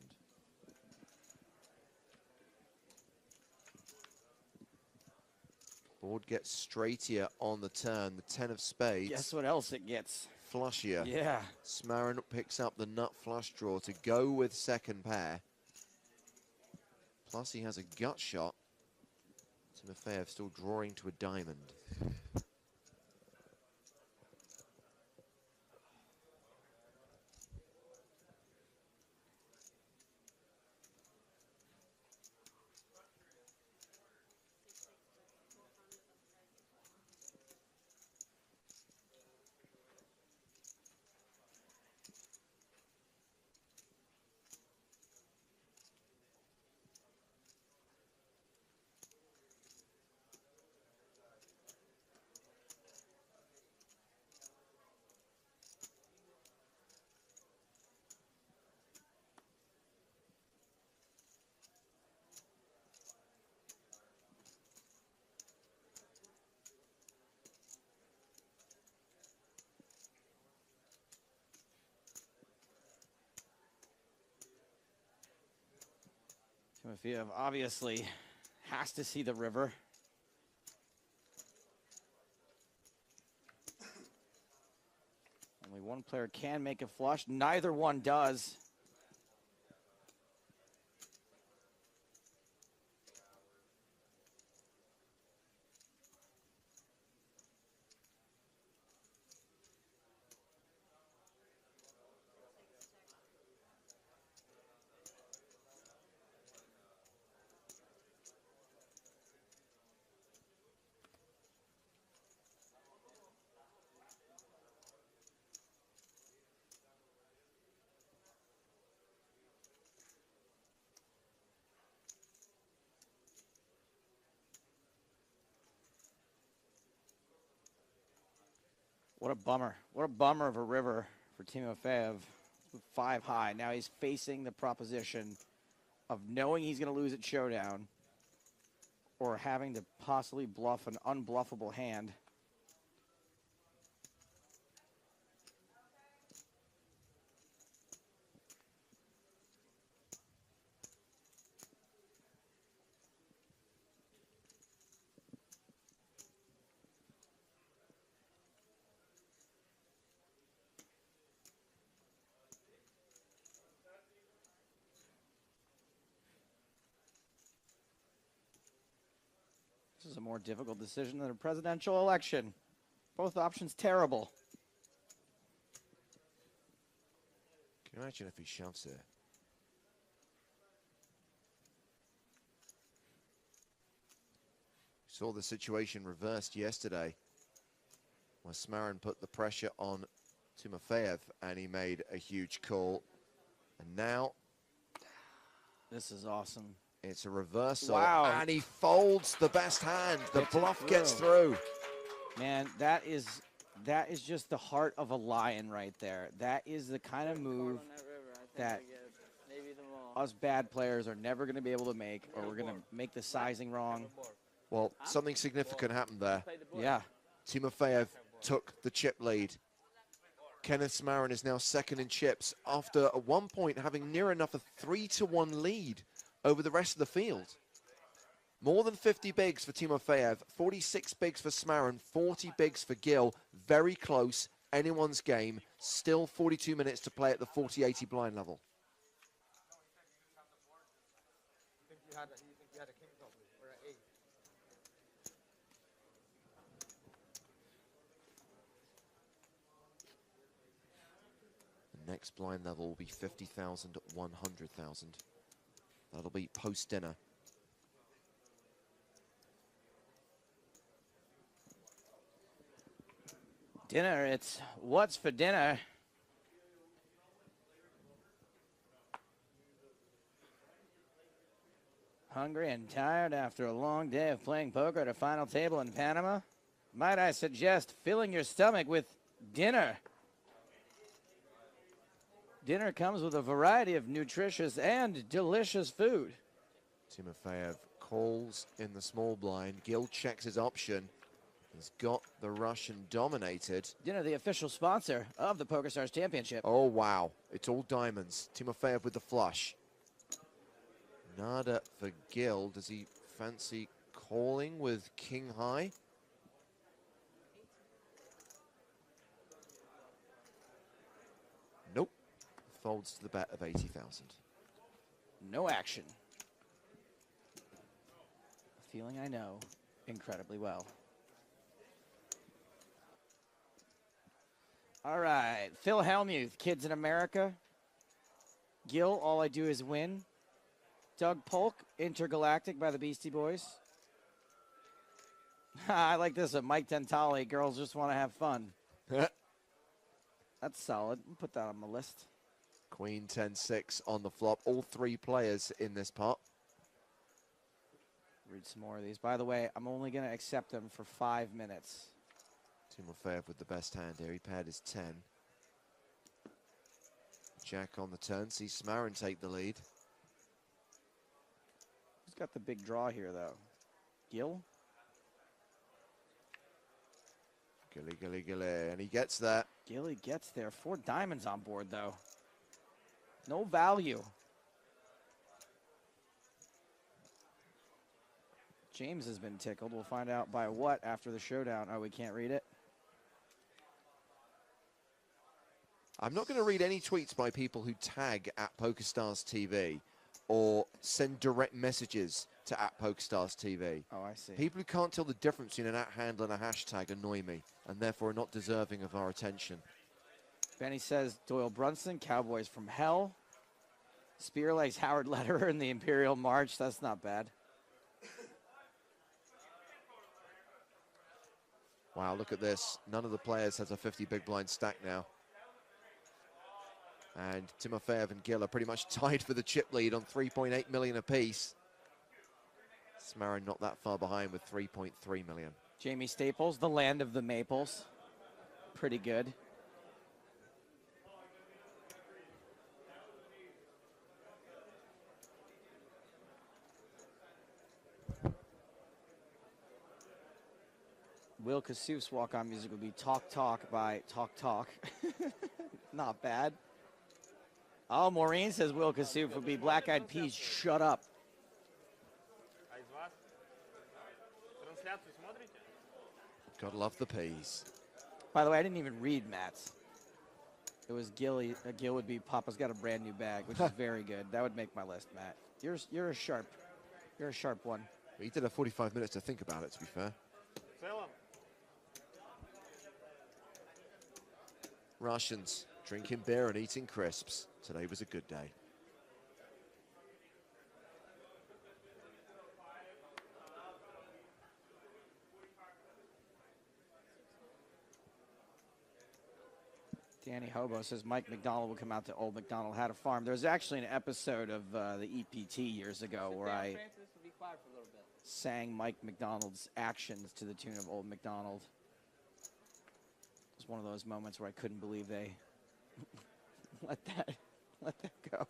Board gets straightier on the turn. The 10 of spades. Guess what else it gets? Flushier. Yeah. Smarin picks up the nut flush draw to go with second pair. Plus he has a gut shot. Timofeyev still drawing to a diamond. Timofeyev obviously has to see the river. Only one player can make a flush. Neither one does. What a bummer. What a bummer of a river for Timofeyev with 5 high. Now he's facing the proposition of knowing he's going to lose at showdown or having to possibly bluff an unbluffable hand. This is a more difficult decision than a presidential election. Both options terrible. Can you imagine if he shoves it? Saw the situation reversed yesterday where Smarin put the pressure on Timofeyev and he made a huge call. And now This is awesome. it's a reversal. Wow. And he folds the best hand. The Gets it bluff through. gets through. Man, that is just the heart of a lion right there. That is the kind of move On that river, I think that I get maybe them all. us bad players are never going to be able to make, or we're going to make the sizing wrong. Well, something significant happened there. Play the board. Yeah. Timofeyev took the chip lead. Kenneth Smarin is now second in chips after at one point having near enough a 3-1 lead over the rest of the field. More than 50 bigs for Timofeyev, 46 bigs for Smarin, 40 bigs for Gill. Very close, anyone's game. Still 42 minutes to play at the 40-80 blind level. You think you had a king probably, or an 8? The next blind level will be 50,000, 100,000. That'll be post-dinner. Dinner, it's what's for dinner. Hungry and tired after a long day of playing poker at a final table in Panama? Might I suggest filling your stomach with dinner? Dinner comes with a variety of nutritious and delicious food. Timofeyev calls in the small blind. Gill checks his option. He's got the Russian dominated. Dinner, the official sponsor of the PokerStars Championship. Oh, wow. It's all diamonds. Timofeyev with the flush. Nada for Gill. Does he fancy calling with king high? Nope. Folds to the bet of 80,000. No action. A feeling I know incredibly well. All right, Phil Hellmuth, Kids in America. Gill, All I Do Is Win. Doug Polk, Intergalactic by the Beastie Boys. I like this one, Mike Tentali, Girls Just Want to Have Fun. That's solid. Put that on the list. Queen 10-6 on the flop. All three players in this pot. Read some more of these. By the way, I'm only going to accept them for 5 minutes. Timofeyev with the best hand here. He paired his 10. Jack on the turn. See Smarin take the lead. Who's got the big draw here, though? Gill? Gilly, gilly, gilly. And he gets that. Gilly gets there. 4 diamonds on board, though. No value. James has been tickled. We'll find out by what after the showdown. Oh, we can't read it. I'm not going to read any tweets by people who tag at PokerStars TV or send direct messages to at PokerStars TV. Oh, I see. People who can't tell the difference between an @ handle and a hashtag annoy me and therefore are not deserving of our attention. Benny says Doyle Brunson, Cowboys from Hell. Spear likes Howard Lederer in the Imperial March. That's not bad. Wow, look at this. None of the players has a 50 big blind stack now. And Timofeyev and Gill are pretty much tied for the chip lead on 3.8 million apiece. Smarin not that far behind with 3.3 million. Jamie Staples, the land of the Maples. pretty good. Will Kassouf's walk-on music would be Talk Talk by Talk Talk. Not bad. Oh, Maureen says Will Kassouf would be Black Eyed Peas, Shut Up. Gotta love the peas. By the way, I didn't even read Matt's. It was Gil would be Papa's got a brand new bag, which is very good. That would make my list, Matt. You're a sharp one. He did have 45 minutes to think about it, to be fair. Russians drinking beer and eating crisps. Today was a good day. Danny Hobo says Mike McDonald will come out to Old McDonald Had a Farm. There was actually an episode of the EPT years ago where I sang Mike McDonald's actions to the tune of Old McDonald. It was one of those moments where I couldn't believe they let that go.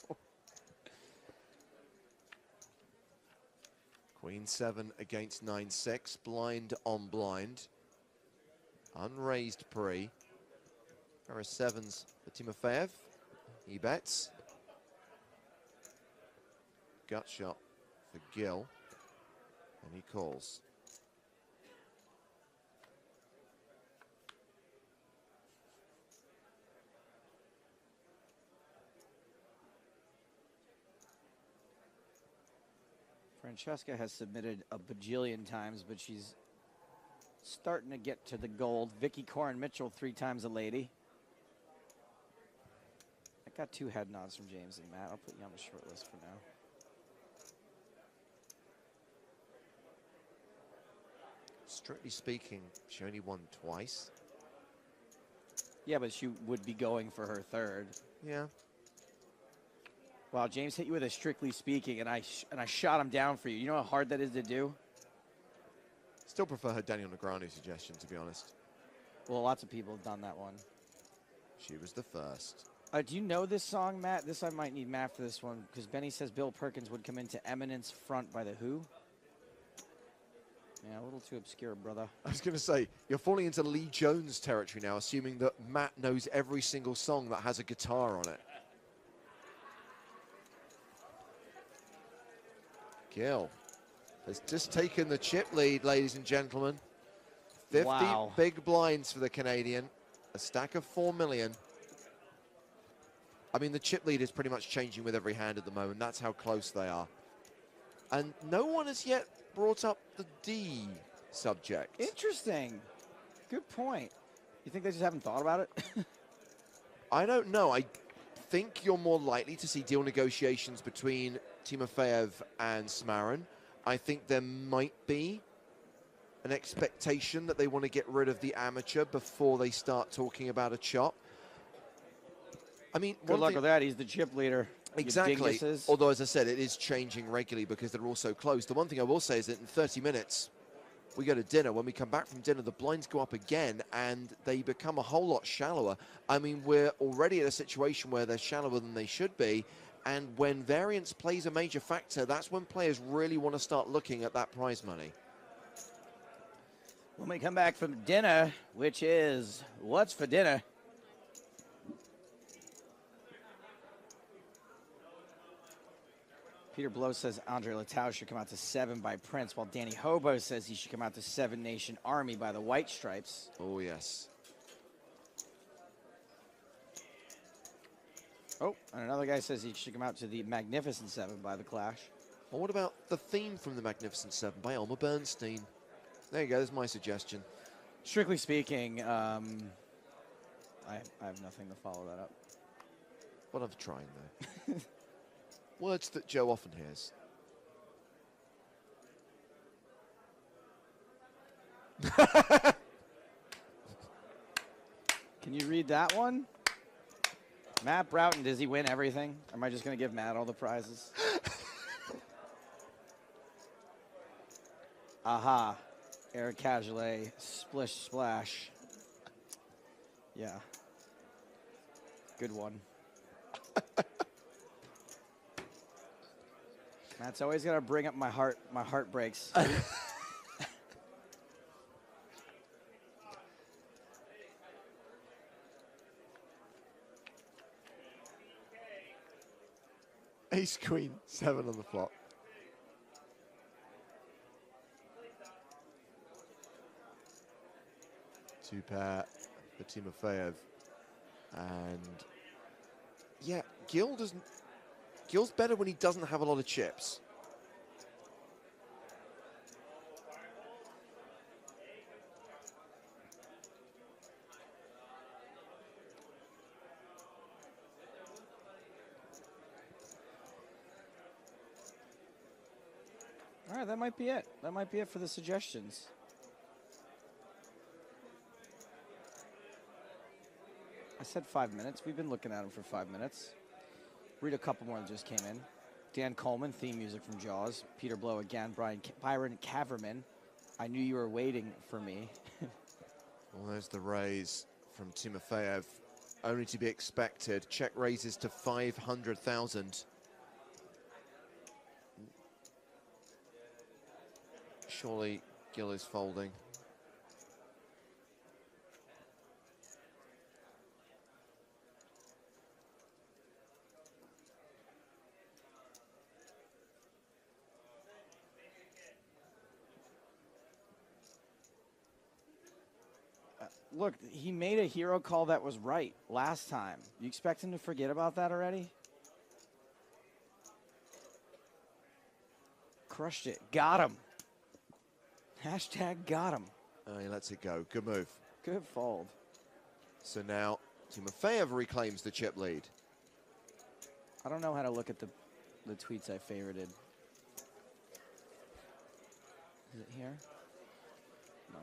Queen 7 against 9-6. Blind on blind. Unraised pre. There are 7s for Timofeyev. He bets. Gut shot for Gil. And he calls. Francesca has submitted a bajillion times, but she's starting to get to the gold. Vicky Corin Mitchell, 3 times a lady. I got 2 head nods from James and Matt. I'll put you on the short list for now. Strictly speaking, she only won twice. Yeah, but she would be going for her 3rd. Yeah. Wow, James hit you with a strictly speaking, and I shot him down for you. You know how hard that is to do? Still prefer her Daniel Negreanu suggestion, to be honest. Well, lots of people have done that one. She was the first. Do you know this song, Matt? This I might need Matt for this one, because Benny says Bill Perkins would come into Eminence Front by The Who. Yeah, a little too obscure, brother. I was going to say, you're falling into Lee Jones territory now, assuming that Matt knows every single song that has a guitar on it. Gil has just taken the chip lead, ladies and gentlemen. 50 Wow. big blinds for the Canadian. A stack of 4 million. I mean, the chip lead is pretty much changing with every hand at the moment. That's how close they are. And no one has yet brought up the D subject. Interesting. Good point. You think they just haven't thought about it? I don't know. I think you're more likely to see deal negotiations between Timofeyev and Smarin. I think there might be an expectation that they want to get rid of the amateur before they start talking about a chop. I mean, good luck with that. He's the chip leader. Exactly. Although, as I said, it is changing regularly because they're all so close. The one thing I will say is that in 30 minutes, we go to dinner. When we come back from dinner, the blinds go up again, and they become a whole lot shallower. I mean, we're already at a situation where they're shallower than they should be, and when variance plays a major factor, that's when players really want to start looking at that prize money. When we come back from dinner, which is what's for dinner? Peter Blow says Andre Latau should come out to 7 by Prince, while Danny Hobo says he should come out to 7 Nation Army by the White Stripes. Oh, yes. Oh, and another guy says he should come out to the Magnificent 7 by the Clash. Well, what about the theme from the Magnificent 7 by Elmer Bernstein? There you go, there's my suggestion. Strictly speaking, I have nothing to follow that up. But I'm trying, though. Words that Joe often hears. Can you read that one? Matt Broughton, does he win everything? Am I just going to give Matt all the prizes? Aha. Eric Cagelet, Splish Splash. Yeah. Good one. Matt's always got to bring up my heart. My heart breaks. Ace Queen 7 on the flop. Two pair for Timofeyev. And yeah, Gill's better when he doesn't have a lot of chips. All right, that might be it. That might be it for the suggestions. I said 5 minutes. We've been looking at them for 5 minutes. Read a couple more that just came in. Dan Coleman, theme music from Jaws. Peter Blow again. Byron Caverman. I knew you were waiting for me. Well, there's the raise from Timofeyev. Only to be expected. Check raises to 500,000. Surely Gill is folding. Look, he made a hero call that was right last time. You expect him to forget about that already? Crushed it. Got him. Hashtag got him. He lets it go. Good move. Good fold. So now Timofeyev reclaims the chip lead. I don't know how to look at the tweets I favorited. Is it here? No.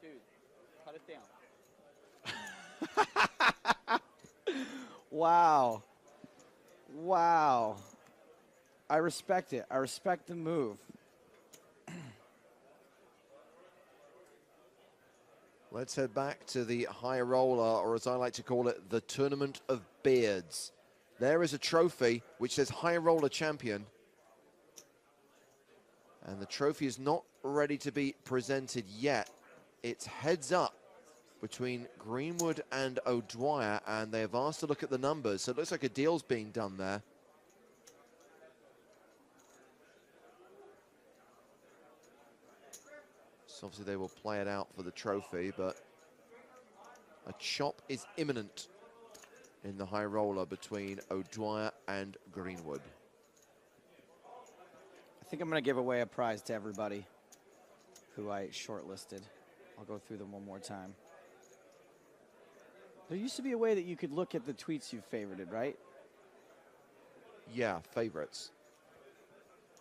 Dude, cut it down. Wow. Wow. I respect it. I respect the move. Let's head back to the high roller, or as I like to call it, the Tournament of Beards. There is a trophy which says High Roller Champion. And the trophy is not ready to be presented yet. It's heads up between Greenwood and O'Dwyer, and they have asked to look at the numbers. So it looks like a deal's being done there. So obviously they will play it out for the trophy, but a chop is imminent in the high roller between O'Dwyer and Greenwood. I think I'm going to give away a prize to everybody who I shortlisted. I'll go through them one more time. There used to be a way that you could look at the tweets you favorited, right? Yeah, favorites.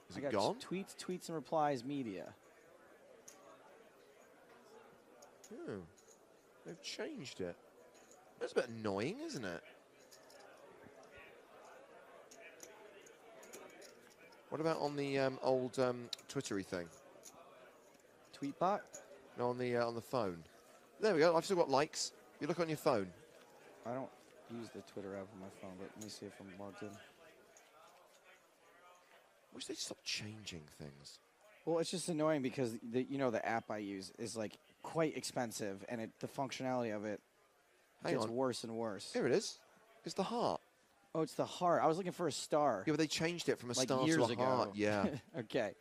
Is it gone? Tweets and replies, media. Oh, they've changed it. That's a bit annoying, isn't it? What about on the old Twittery thing? Tweetbot? No, on the phone. There we go. I've still got likes. You look on your phone. I don't use the Twitter app on my phone, but let me see if I'm logged in. Wish they'd stop changing things. Well, it's just annoying because the app I use is like quite expensive, and the functionality of it gets worse and worse. Here it is. It's the heart. Oh, it's the heart. I was looking for a star. Yeah, but they changed it from a like star years to a ago. heart. Yeah. Okay.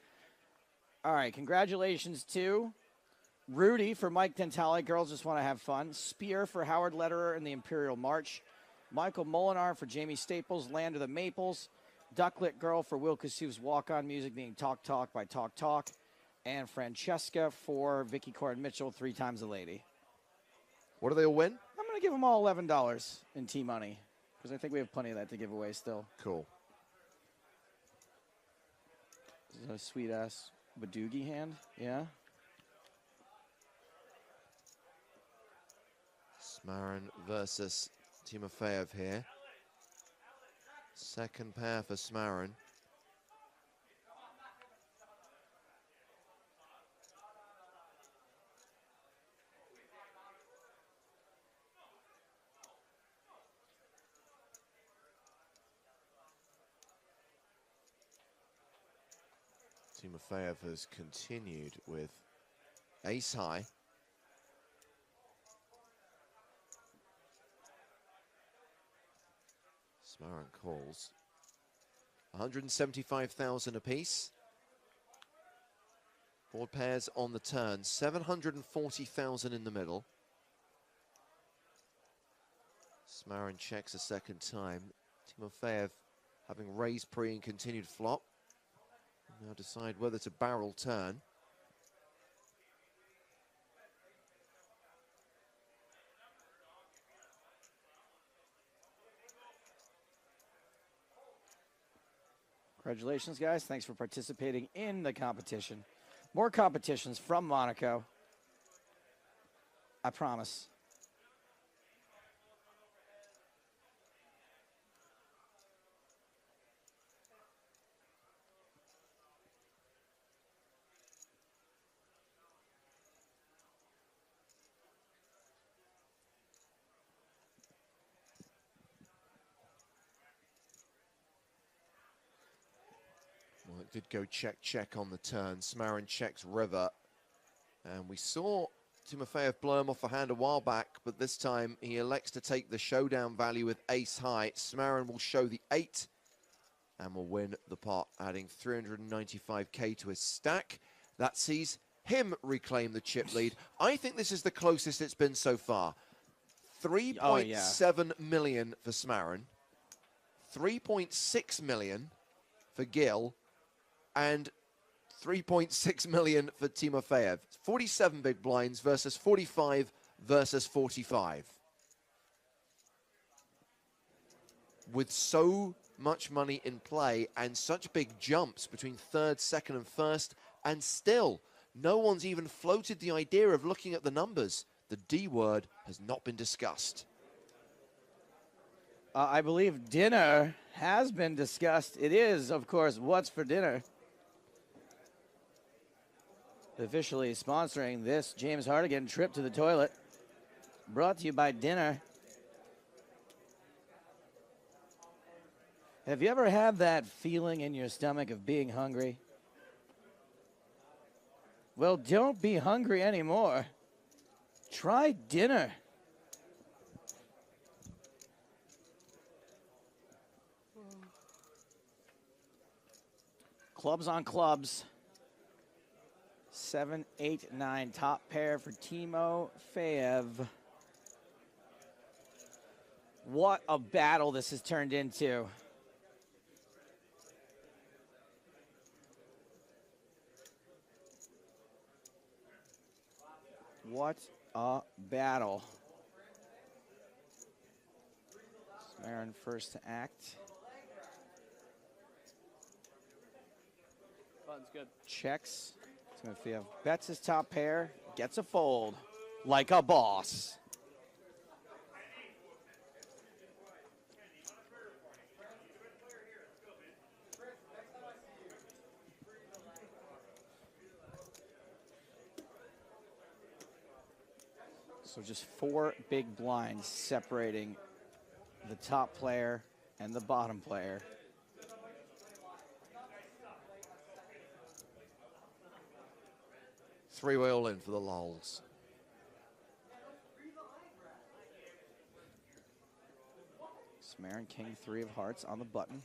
All right. Congratulations to Rudy for Mike Dentale. Girls just want to have fun. Spear for Howard Lederer in the Imperial March. Michael Molinar for Jamie Staples, Land of the Maples. Ducklit Girl for Will Kassouf's walk-on music being Talk Talk by Talk Talk. And Francesca for Vicky Corin Mitchell, 3 times a lady. What do they all win? I'm going to give them all $11 in T-money because I think we have plenty of that to give away still. Cool. This is a sweet-ass Badoogie hand. Yeah. Smarin versus Timofeyev here. Second pair for Smarin. Timofeyev has continued with ace high. Smarin calls. 175,000 apiece. Board pairs on the turn. 740,000 in the middle. Smarin checks a second time. Timofeyev having raised pre and continued flop. Now decide whether to barrel turn. Congratulations, guys. Thanks for participating in the competition. More competitions from Monaco. I promise. Well, it did go check, check on the turn. Smarin checks river. And we saw Timofeyev blow him off a hand a while back, but this time he elects to take the showdown value with ace high. Smarin will show the 8 and will win the pot, adding 395k to his stack. That sees him reclaim the chip lead. I think this is the closest it's been so far. 3.7 million for Smarin, 3.6 million for Gil, and 3.6 million for Timofeyev. 47 big blinds versus 45 versus 45. With so much money in play and such big jumps between third, second, and first, and still no one's even floated the idea of looking at the numbers. The D word has not been discussed. I believe dinner has been discussed. It is, of course, what's for dinner. Officially sponsoring this James Hardigan trip to the toilet. Brought to you by dinner. Have you ever had that feeling in your stomach of being hungry? Well, don't be hungry anymore. Try dinner. Clubs on clubs. 7, 8, 9. Top pair for Timofeyev. What a battle this has turned into. What a battle. Smarin first to act. Button's good. Checks. Timofeyev bets his top pair, gets a fold like a boss. So just 4 big blinds separating the top player and the bottom player. Three-way all in for the lols. Smarin, king 3 of hearts on the button.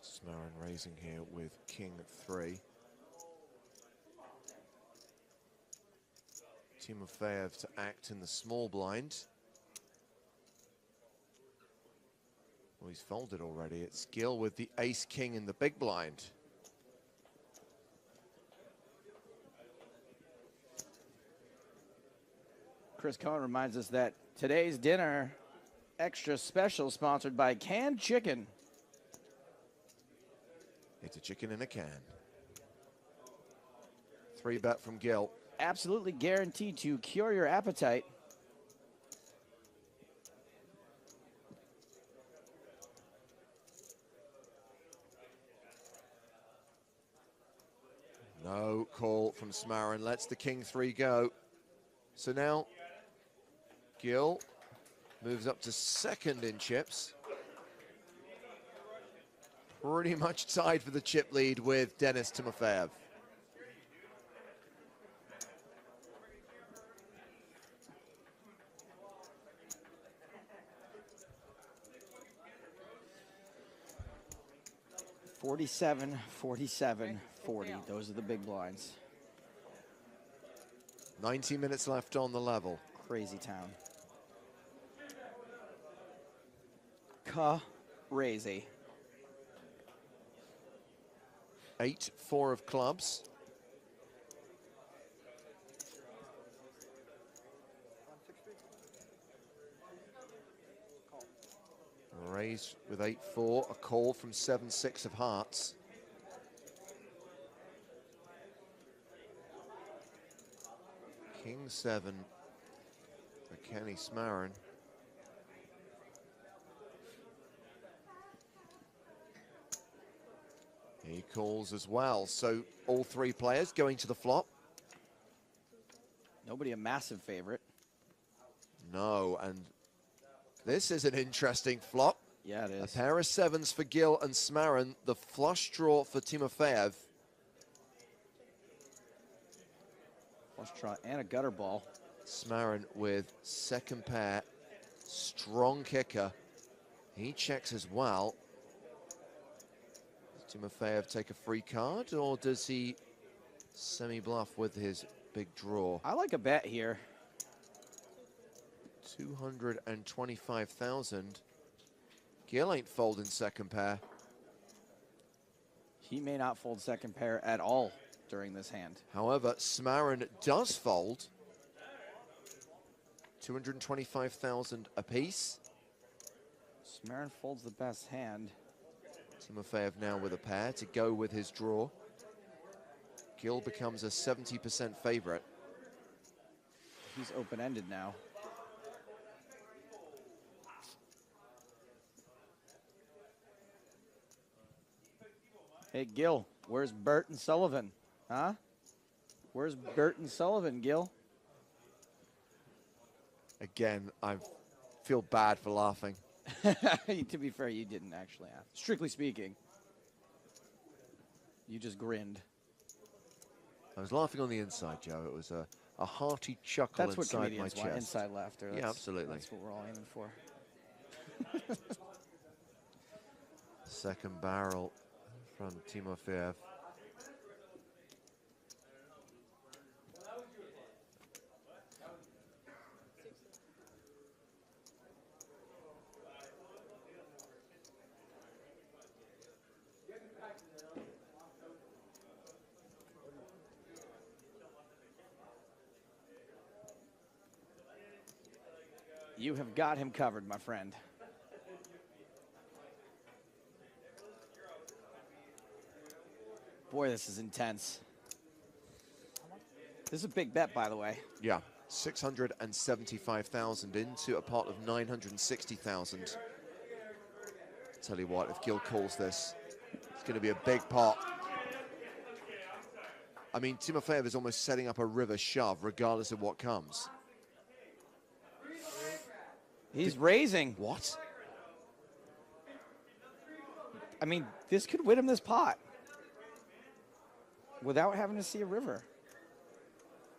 Smarin raising here with king 3. Timofeyev to act in the small blind. Well, he's folded already. It's Gil with the ace-king in the big blind. Chris Cohen reminds us that today's dinner, extra special, sponsored by Canned Chicken. It a chicken in a can. 3-bet from Gil. Absolutely guaranteed to cure your appetite. No call from Smarin. Lets the king 3 go. So now Gil moves up to second in chips. Pretty much tied for the chip lead with Denis Timofeyev. $47, $47, $40. Those are the big blinds. 90 minutes left on the level. Crazy town. Crazy. 8-4 of clubs. Raise with 8-4, a call from 7-6 of hearts. King 7 for Kenny Smarin. He calls as well, so all 3 players going to the flop. Nobody a massive favorite. No, and this is an interesting flop. Yeah, it A is. pair of 7s for Gil and Smarin. The flush draw for Timofeyev. Flush draw and a gutter ball. Smarin with second pair. Strong kicker. He checks as well. Does Timofeyev take a free card, or does he semi-bluff with his big draw? I like a bet here. 225,000. Gil ain't folding second pair. He may not fold second pair at all during this hand. However, Smarin does fold. 225,000 apiece. Smarin folds the best hand. Timofeyev now with a pair to go with his draw. Gil becomes a 70% favorite. He's open-ended now. Hey, Gil, where's Bert and Sullivan? Huh? Where's Bert and Sullivan, Gil? Again, I feel bad for laughing. To be fair, you didn't actually ask. Strictly speaking, you just grinned. I was laughing on the inside, Joe. It was a hearty chuckle That's what inside my comedians chest. want, inside laughter. Yeah, absolutely. That's what we're all aiming for. Second barrel from Timofeyev. You have got him covered, my friend. Boy, this is intense. This is a big bet, by the way. Yeah, 675,000 into a pot of 960,000. Tell you what, if Gil calls this, it's going to be a big pot. I mean, Timofeyev is almost setting up a river shove, regardless of what comes. He's raising. What? I mean, this could win him this pot without having to see a river.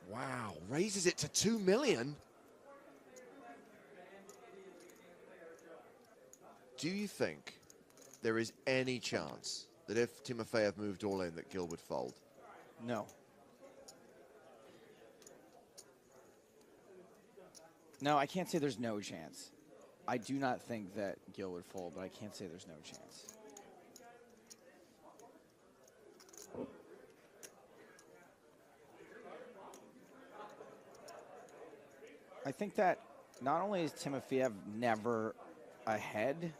Wow, raises it to 2 million. Do you think there is any chance that if Timofeyev moved all in that Gil would fold? No. No, I can't say there's no chance. I do not think that Gil would fold, but I can't say there's no chance. I think that not only is Timofeyev never ahead.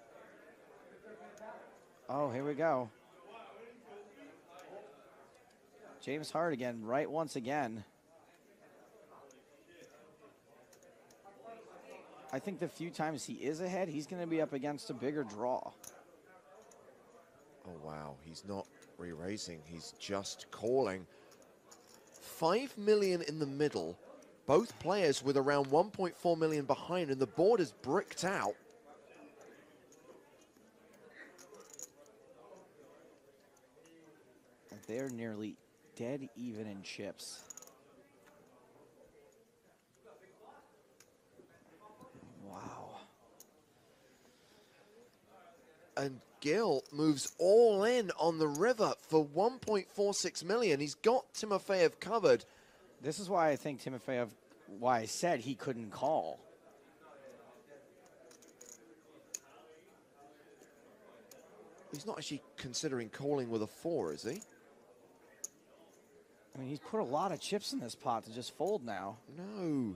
Oh, here we go. James Hart again, right once again. I think the few times he is ahead, he's going to be up against a bigger draw. Oh, wow. He's not re-raising. He's just calling. 5 million in the middle. Both players with around 1.4 million behind, and the board is bricked out. And they're nearly dead even in chips. Wow. And Gil moves all in on the river for 1.46 million. He's got Timofeyev covered. This is why I think Timofeyev, why I said he couldn't call. He's not actually considering calling with a 4, is he? I mean, he's put a lot of chips in this pot to just fold now. No.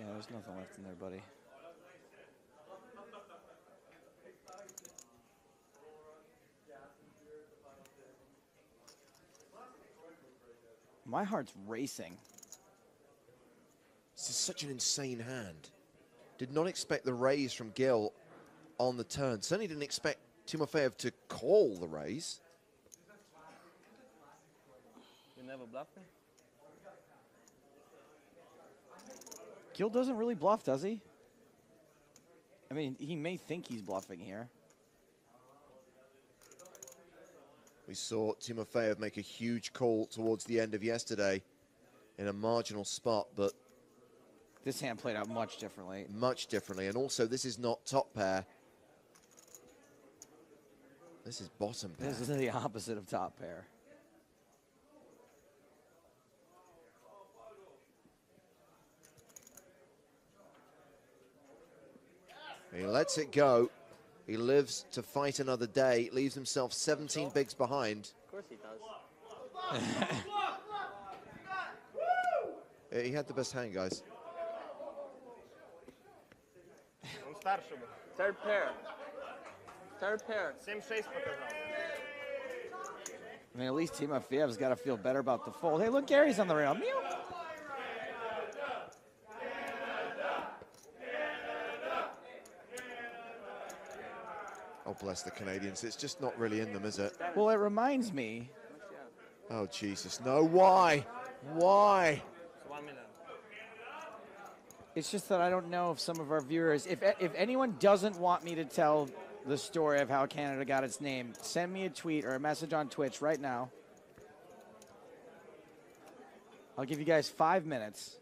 Yeah, there's nothing left in there, buddy. My heart's racing. This is such an insane hand. Did not expect the raise from Gil on the turn. Certainly didn't expect Timofeyev to call the raise. You never bluffed me? Gil doesn't really bluff, does he? I mean, he may think he's bluffing here. We saw Timofeyev make a huge call towards the end of yesterday in a marginal spot, but this hand played out much differently. Much differently, and also this is not top pair. This is bottom pair. This is the opposite of top pair. He lets it go. He lives to fight another day. Leaves himself 17 bigs behind. Of course he does. Yeah, he had the best hand, guys. Third pair. Third pair. Same shape показал. I mean, at least Timofeyev's got to feel better about the fold. Hey, look, Gary's on the rail. Meow. Oh, bless the Canadians. It's just not really in them, is it? Well, it reminds me. Oh, Jesus. No, why? Why? So 1 minute. It's just that I don't know if some of our viewers, if anyone doesn't want me to tell the story of how Canada got its name, send me a tweet or a message on Twitch right now. I'll give you guys 5 minutes.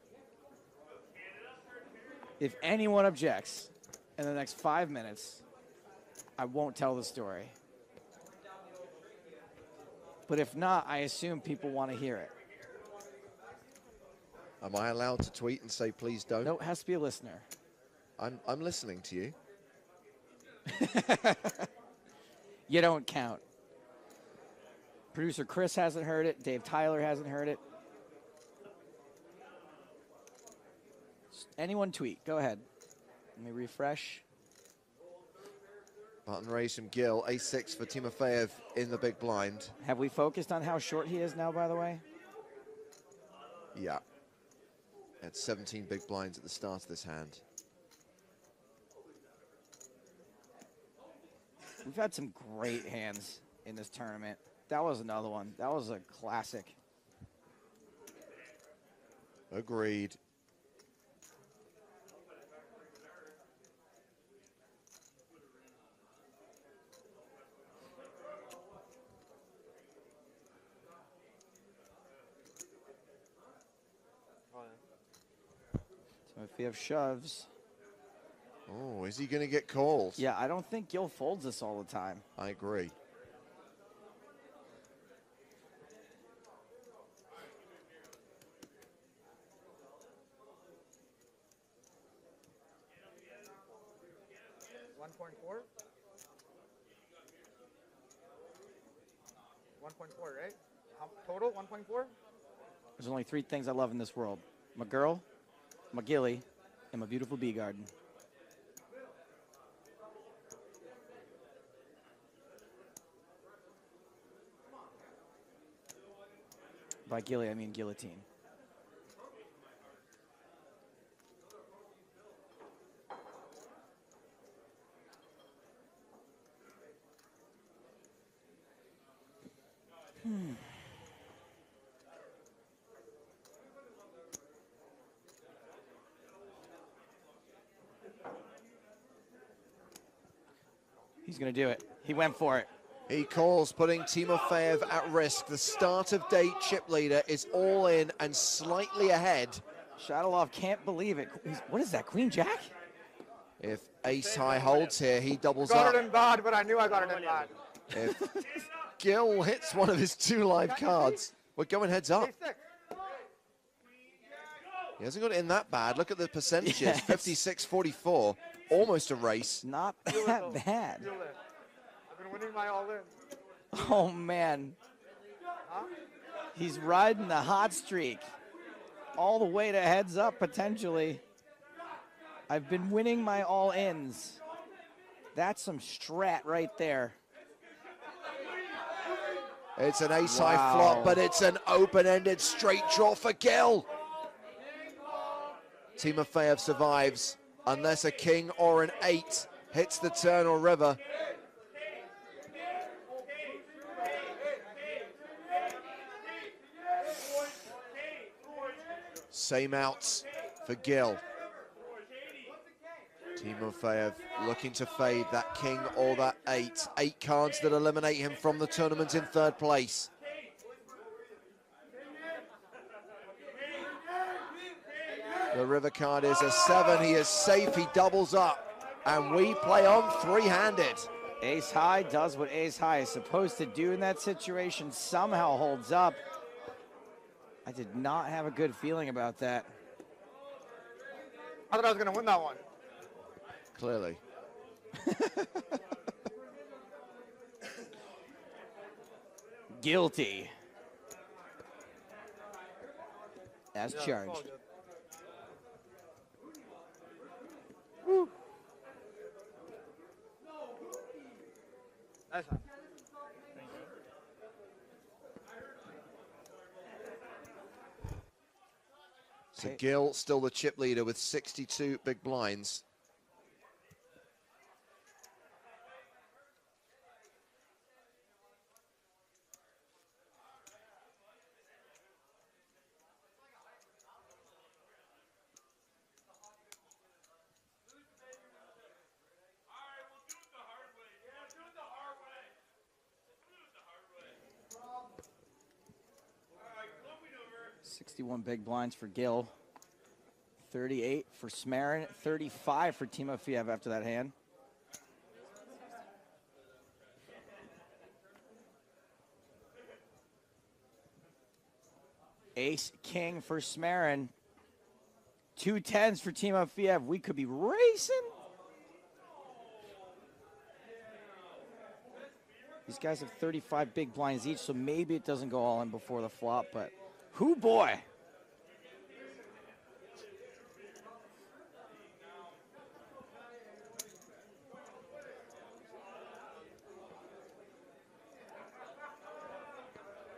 If anyone objects in the next 5 minutes, I won't tell the story. But if not, I assume people want to hear it. Am I allowed to tweet and say, please don't? No, it has to be a listener. I'm listening to you. You don't count. Producer Chris hasn't heard it. Dave Tyler hasn't heard it. Anyone tweet. Go ahead. Let me refresh. Button raise from Gil. A6 for Timofeyev in the big blind. Have we focused on how short he is now, by the way? Yeah. Had 17 big blinds at the start of this hand. We've had some great hands in this tournament. That was another one. That was a classic. Agreed. So if you have shoves. Oh, is he going to get called? Yeah, I don't think Gil folds this all the time. I agree. $1.4? 1.4, right? Total 1.4? There's only 3 things I love in this world. My girl, my gilly, and my beautiful bee garden. By gilly, I mean guillotine. He's going to do it. He went for it. He calls, putting Timofeyev at risk. The start of day chip leader is all in and slightly ahead. Shadalov can't believe it. What is that, Queen Jack? If ace high holds here, he doubles Got up. it in bad, but I knew I got it in bad. If Gil hits one of his 2 live cards, we're going heads up. Ace 6. He hasn't got it in that bad. Look at the percentages, Yes. 56-44, almost a race. Not that bad. Feel it. I've been winning my all-in. Oh, man. Huh? He's riding the hot streak all the way to heads up, potentially. I've been winning my all-ins. That's some strat right there. It's an ace high flop, but it's an open-ended straight draw for Gil. Timofeyev survives unless a king or an 8 hits the turn or river. Same outs for Gil. Timofeyev looking to fade that king or that 8. 8 cards that eliminate him from the tournament in 3rd place. The river card is a 7. He is safe. He doubles up. And we play on 3-handed. Ace high does what ace high is supposed to do in that situation, somehow holds up. I did not have a good feeling about that. I thought I was going to win that one. Clearly. Guilty. As Yeah, it's all charged. good. Woo. Nice one. So Okay. Gil still the chip leader with 62 big blinds. One big blinds for Gil. 38 for Smarin. 35 for Timofeyev after that hand. Ace king for Smarin. 2 10s for Timofeyev. We could be racing. These guys have 35 big blinds each, so maybe it doesn't go all in before the flop, but whoo boy.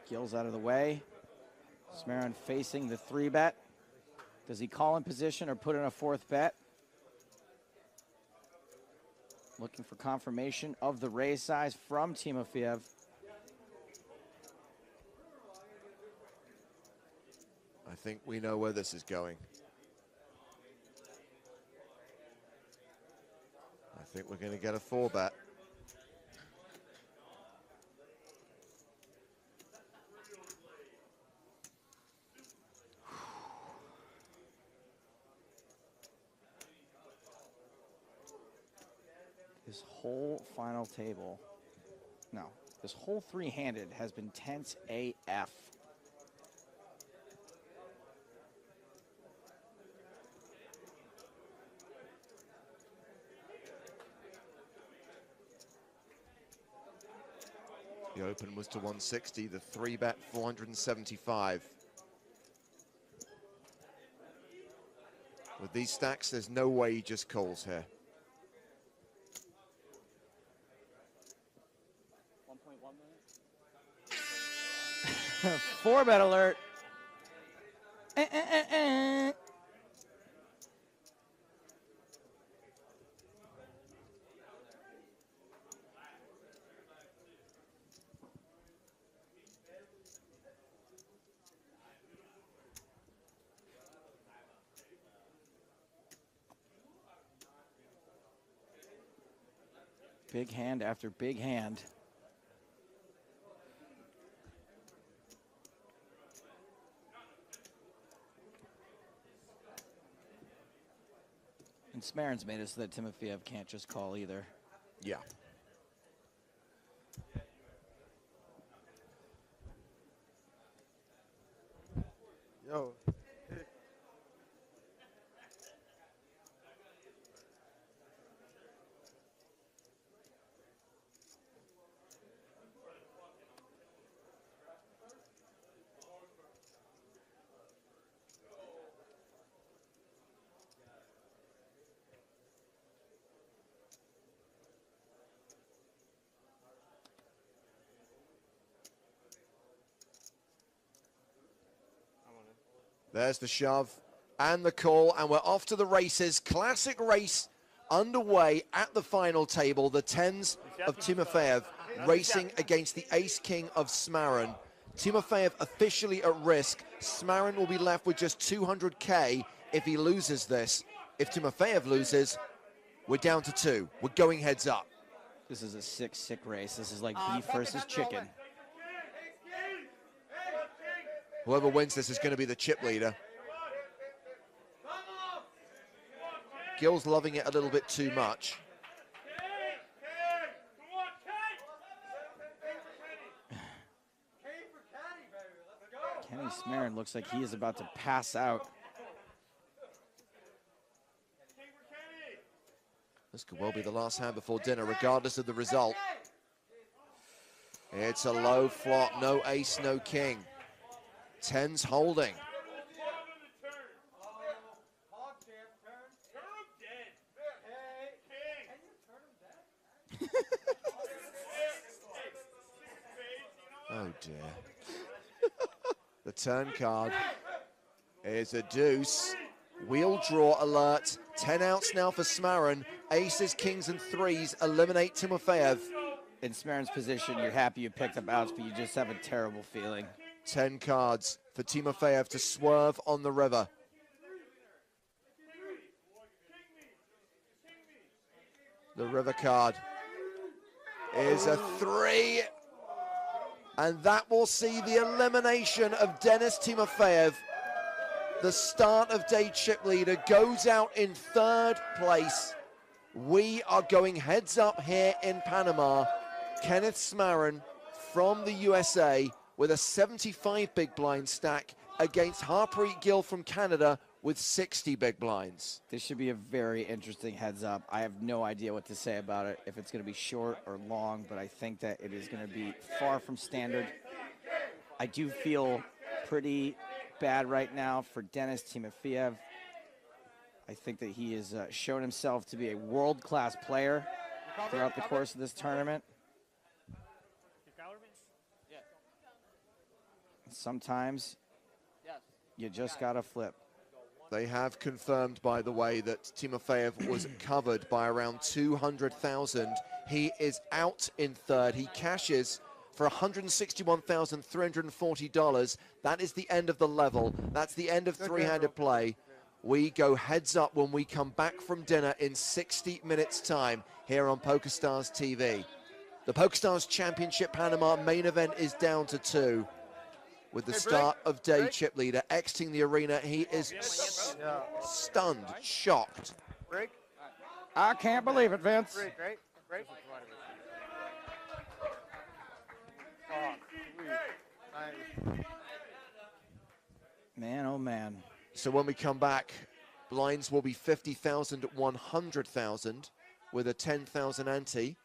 Gil's out of the way. Smarin facing the 3-bet. Does he call in position or put in a 4th bet? Looking for confirmation of the raise size from Timofeyev. I think we know where this is going. I think we're going to get a 4-bet. This whole final table, no, this whole 3-handed has been tense AF. The open was to 160, the 3-bet 475. these stacks, there's no way he just calls here. 1.1 minutes. 4-bet alert. Big hand after big hand. And Smarin's made it so that Timofeyev can't just call either. Yeah. Yo. There's the shove and the call, and we're off to the races. Classic race underway at the final table. The tens of Timofeyev racing against the ace-king of Smarin. Timofeyev officially at risk. Smarin will be left with just 200K if he loses this. If Timofeyev loses, we're down to 2. We're going heads up. This is a sick race. This is like beef versus chicken. Whoever wins this is going to be the chip leader. Gil's loving it a little bit too much. Kenny Smarin looks like he is about to pass out. This could well be the last hand before dinner, regardless of the result. It's a low flop, no ace, no king. Tens holding. Oh dear. The turn card is a deuce. Wheel draw alert. 10 outs now for Smarin. Aces, kings, and threes eliminate Timofeyev. In Smarin's position, you're happy you picked up outs, but you just have a terrible feeling. 10 cards for Timofeyev to swerve on the river. The river card is a 3. And that will see the elimination of Denis Timofeyev. The start of day chip leader goes out in 3rd place. We are going heads up here in Panama. Kenneth Smarin from the USA with a 75 big blind stack against Harpreet Gill from Canada with 60 big blinds. This should be a very interesting heads up. I have no idea what to say about it, if it's going to be short or long, but I think that it is going to be far from standard. I do feel pretty bad right now for Denis Timofeyev. I think that he has shown himself to be a world-class player throughout the course of this tournament. Sometimes you just got to flip. They have confirmed, by the way, that Timofeyev was covered by around 200,000. He is out in 3rd. He cashes for $161,340. That is the end of the level. That's the end of three-handed play. We go heads up when we come back from dinner in 60 minutes' time here on PokerStars TV. The PokerStars Championship Panama main event is down to 2. With the start of day chip leader exiting the arena, he is stunned, shocked. Break. I can't believe it, Vince. Break. Man, oh man. So when we come back, blinds will be 50,000 at 100,000 with a 10,000 ante.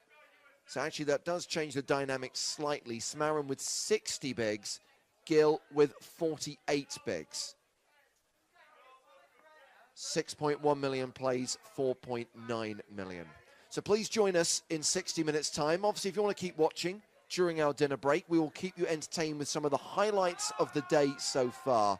So actually that does change the dynamic slightly. Smarin with 60 bigs, Gill with 48 bigs. 6.1 million plays, 4.9 million. So please join us in 60 minutes time. Obviously, if you want to keep watching during our dinner break, we will keep you entertained with some of the highlights of the day so far.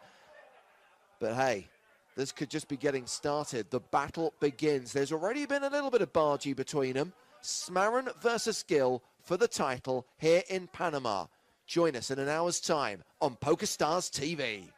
But hey, this could just be getting started. The battle begins. There's already been a little bit of bargee between them. Smarin versus Gill for the title here in Panama. Join us in an hour's time on PokerStars TV.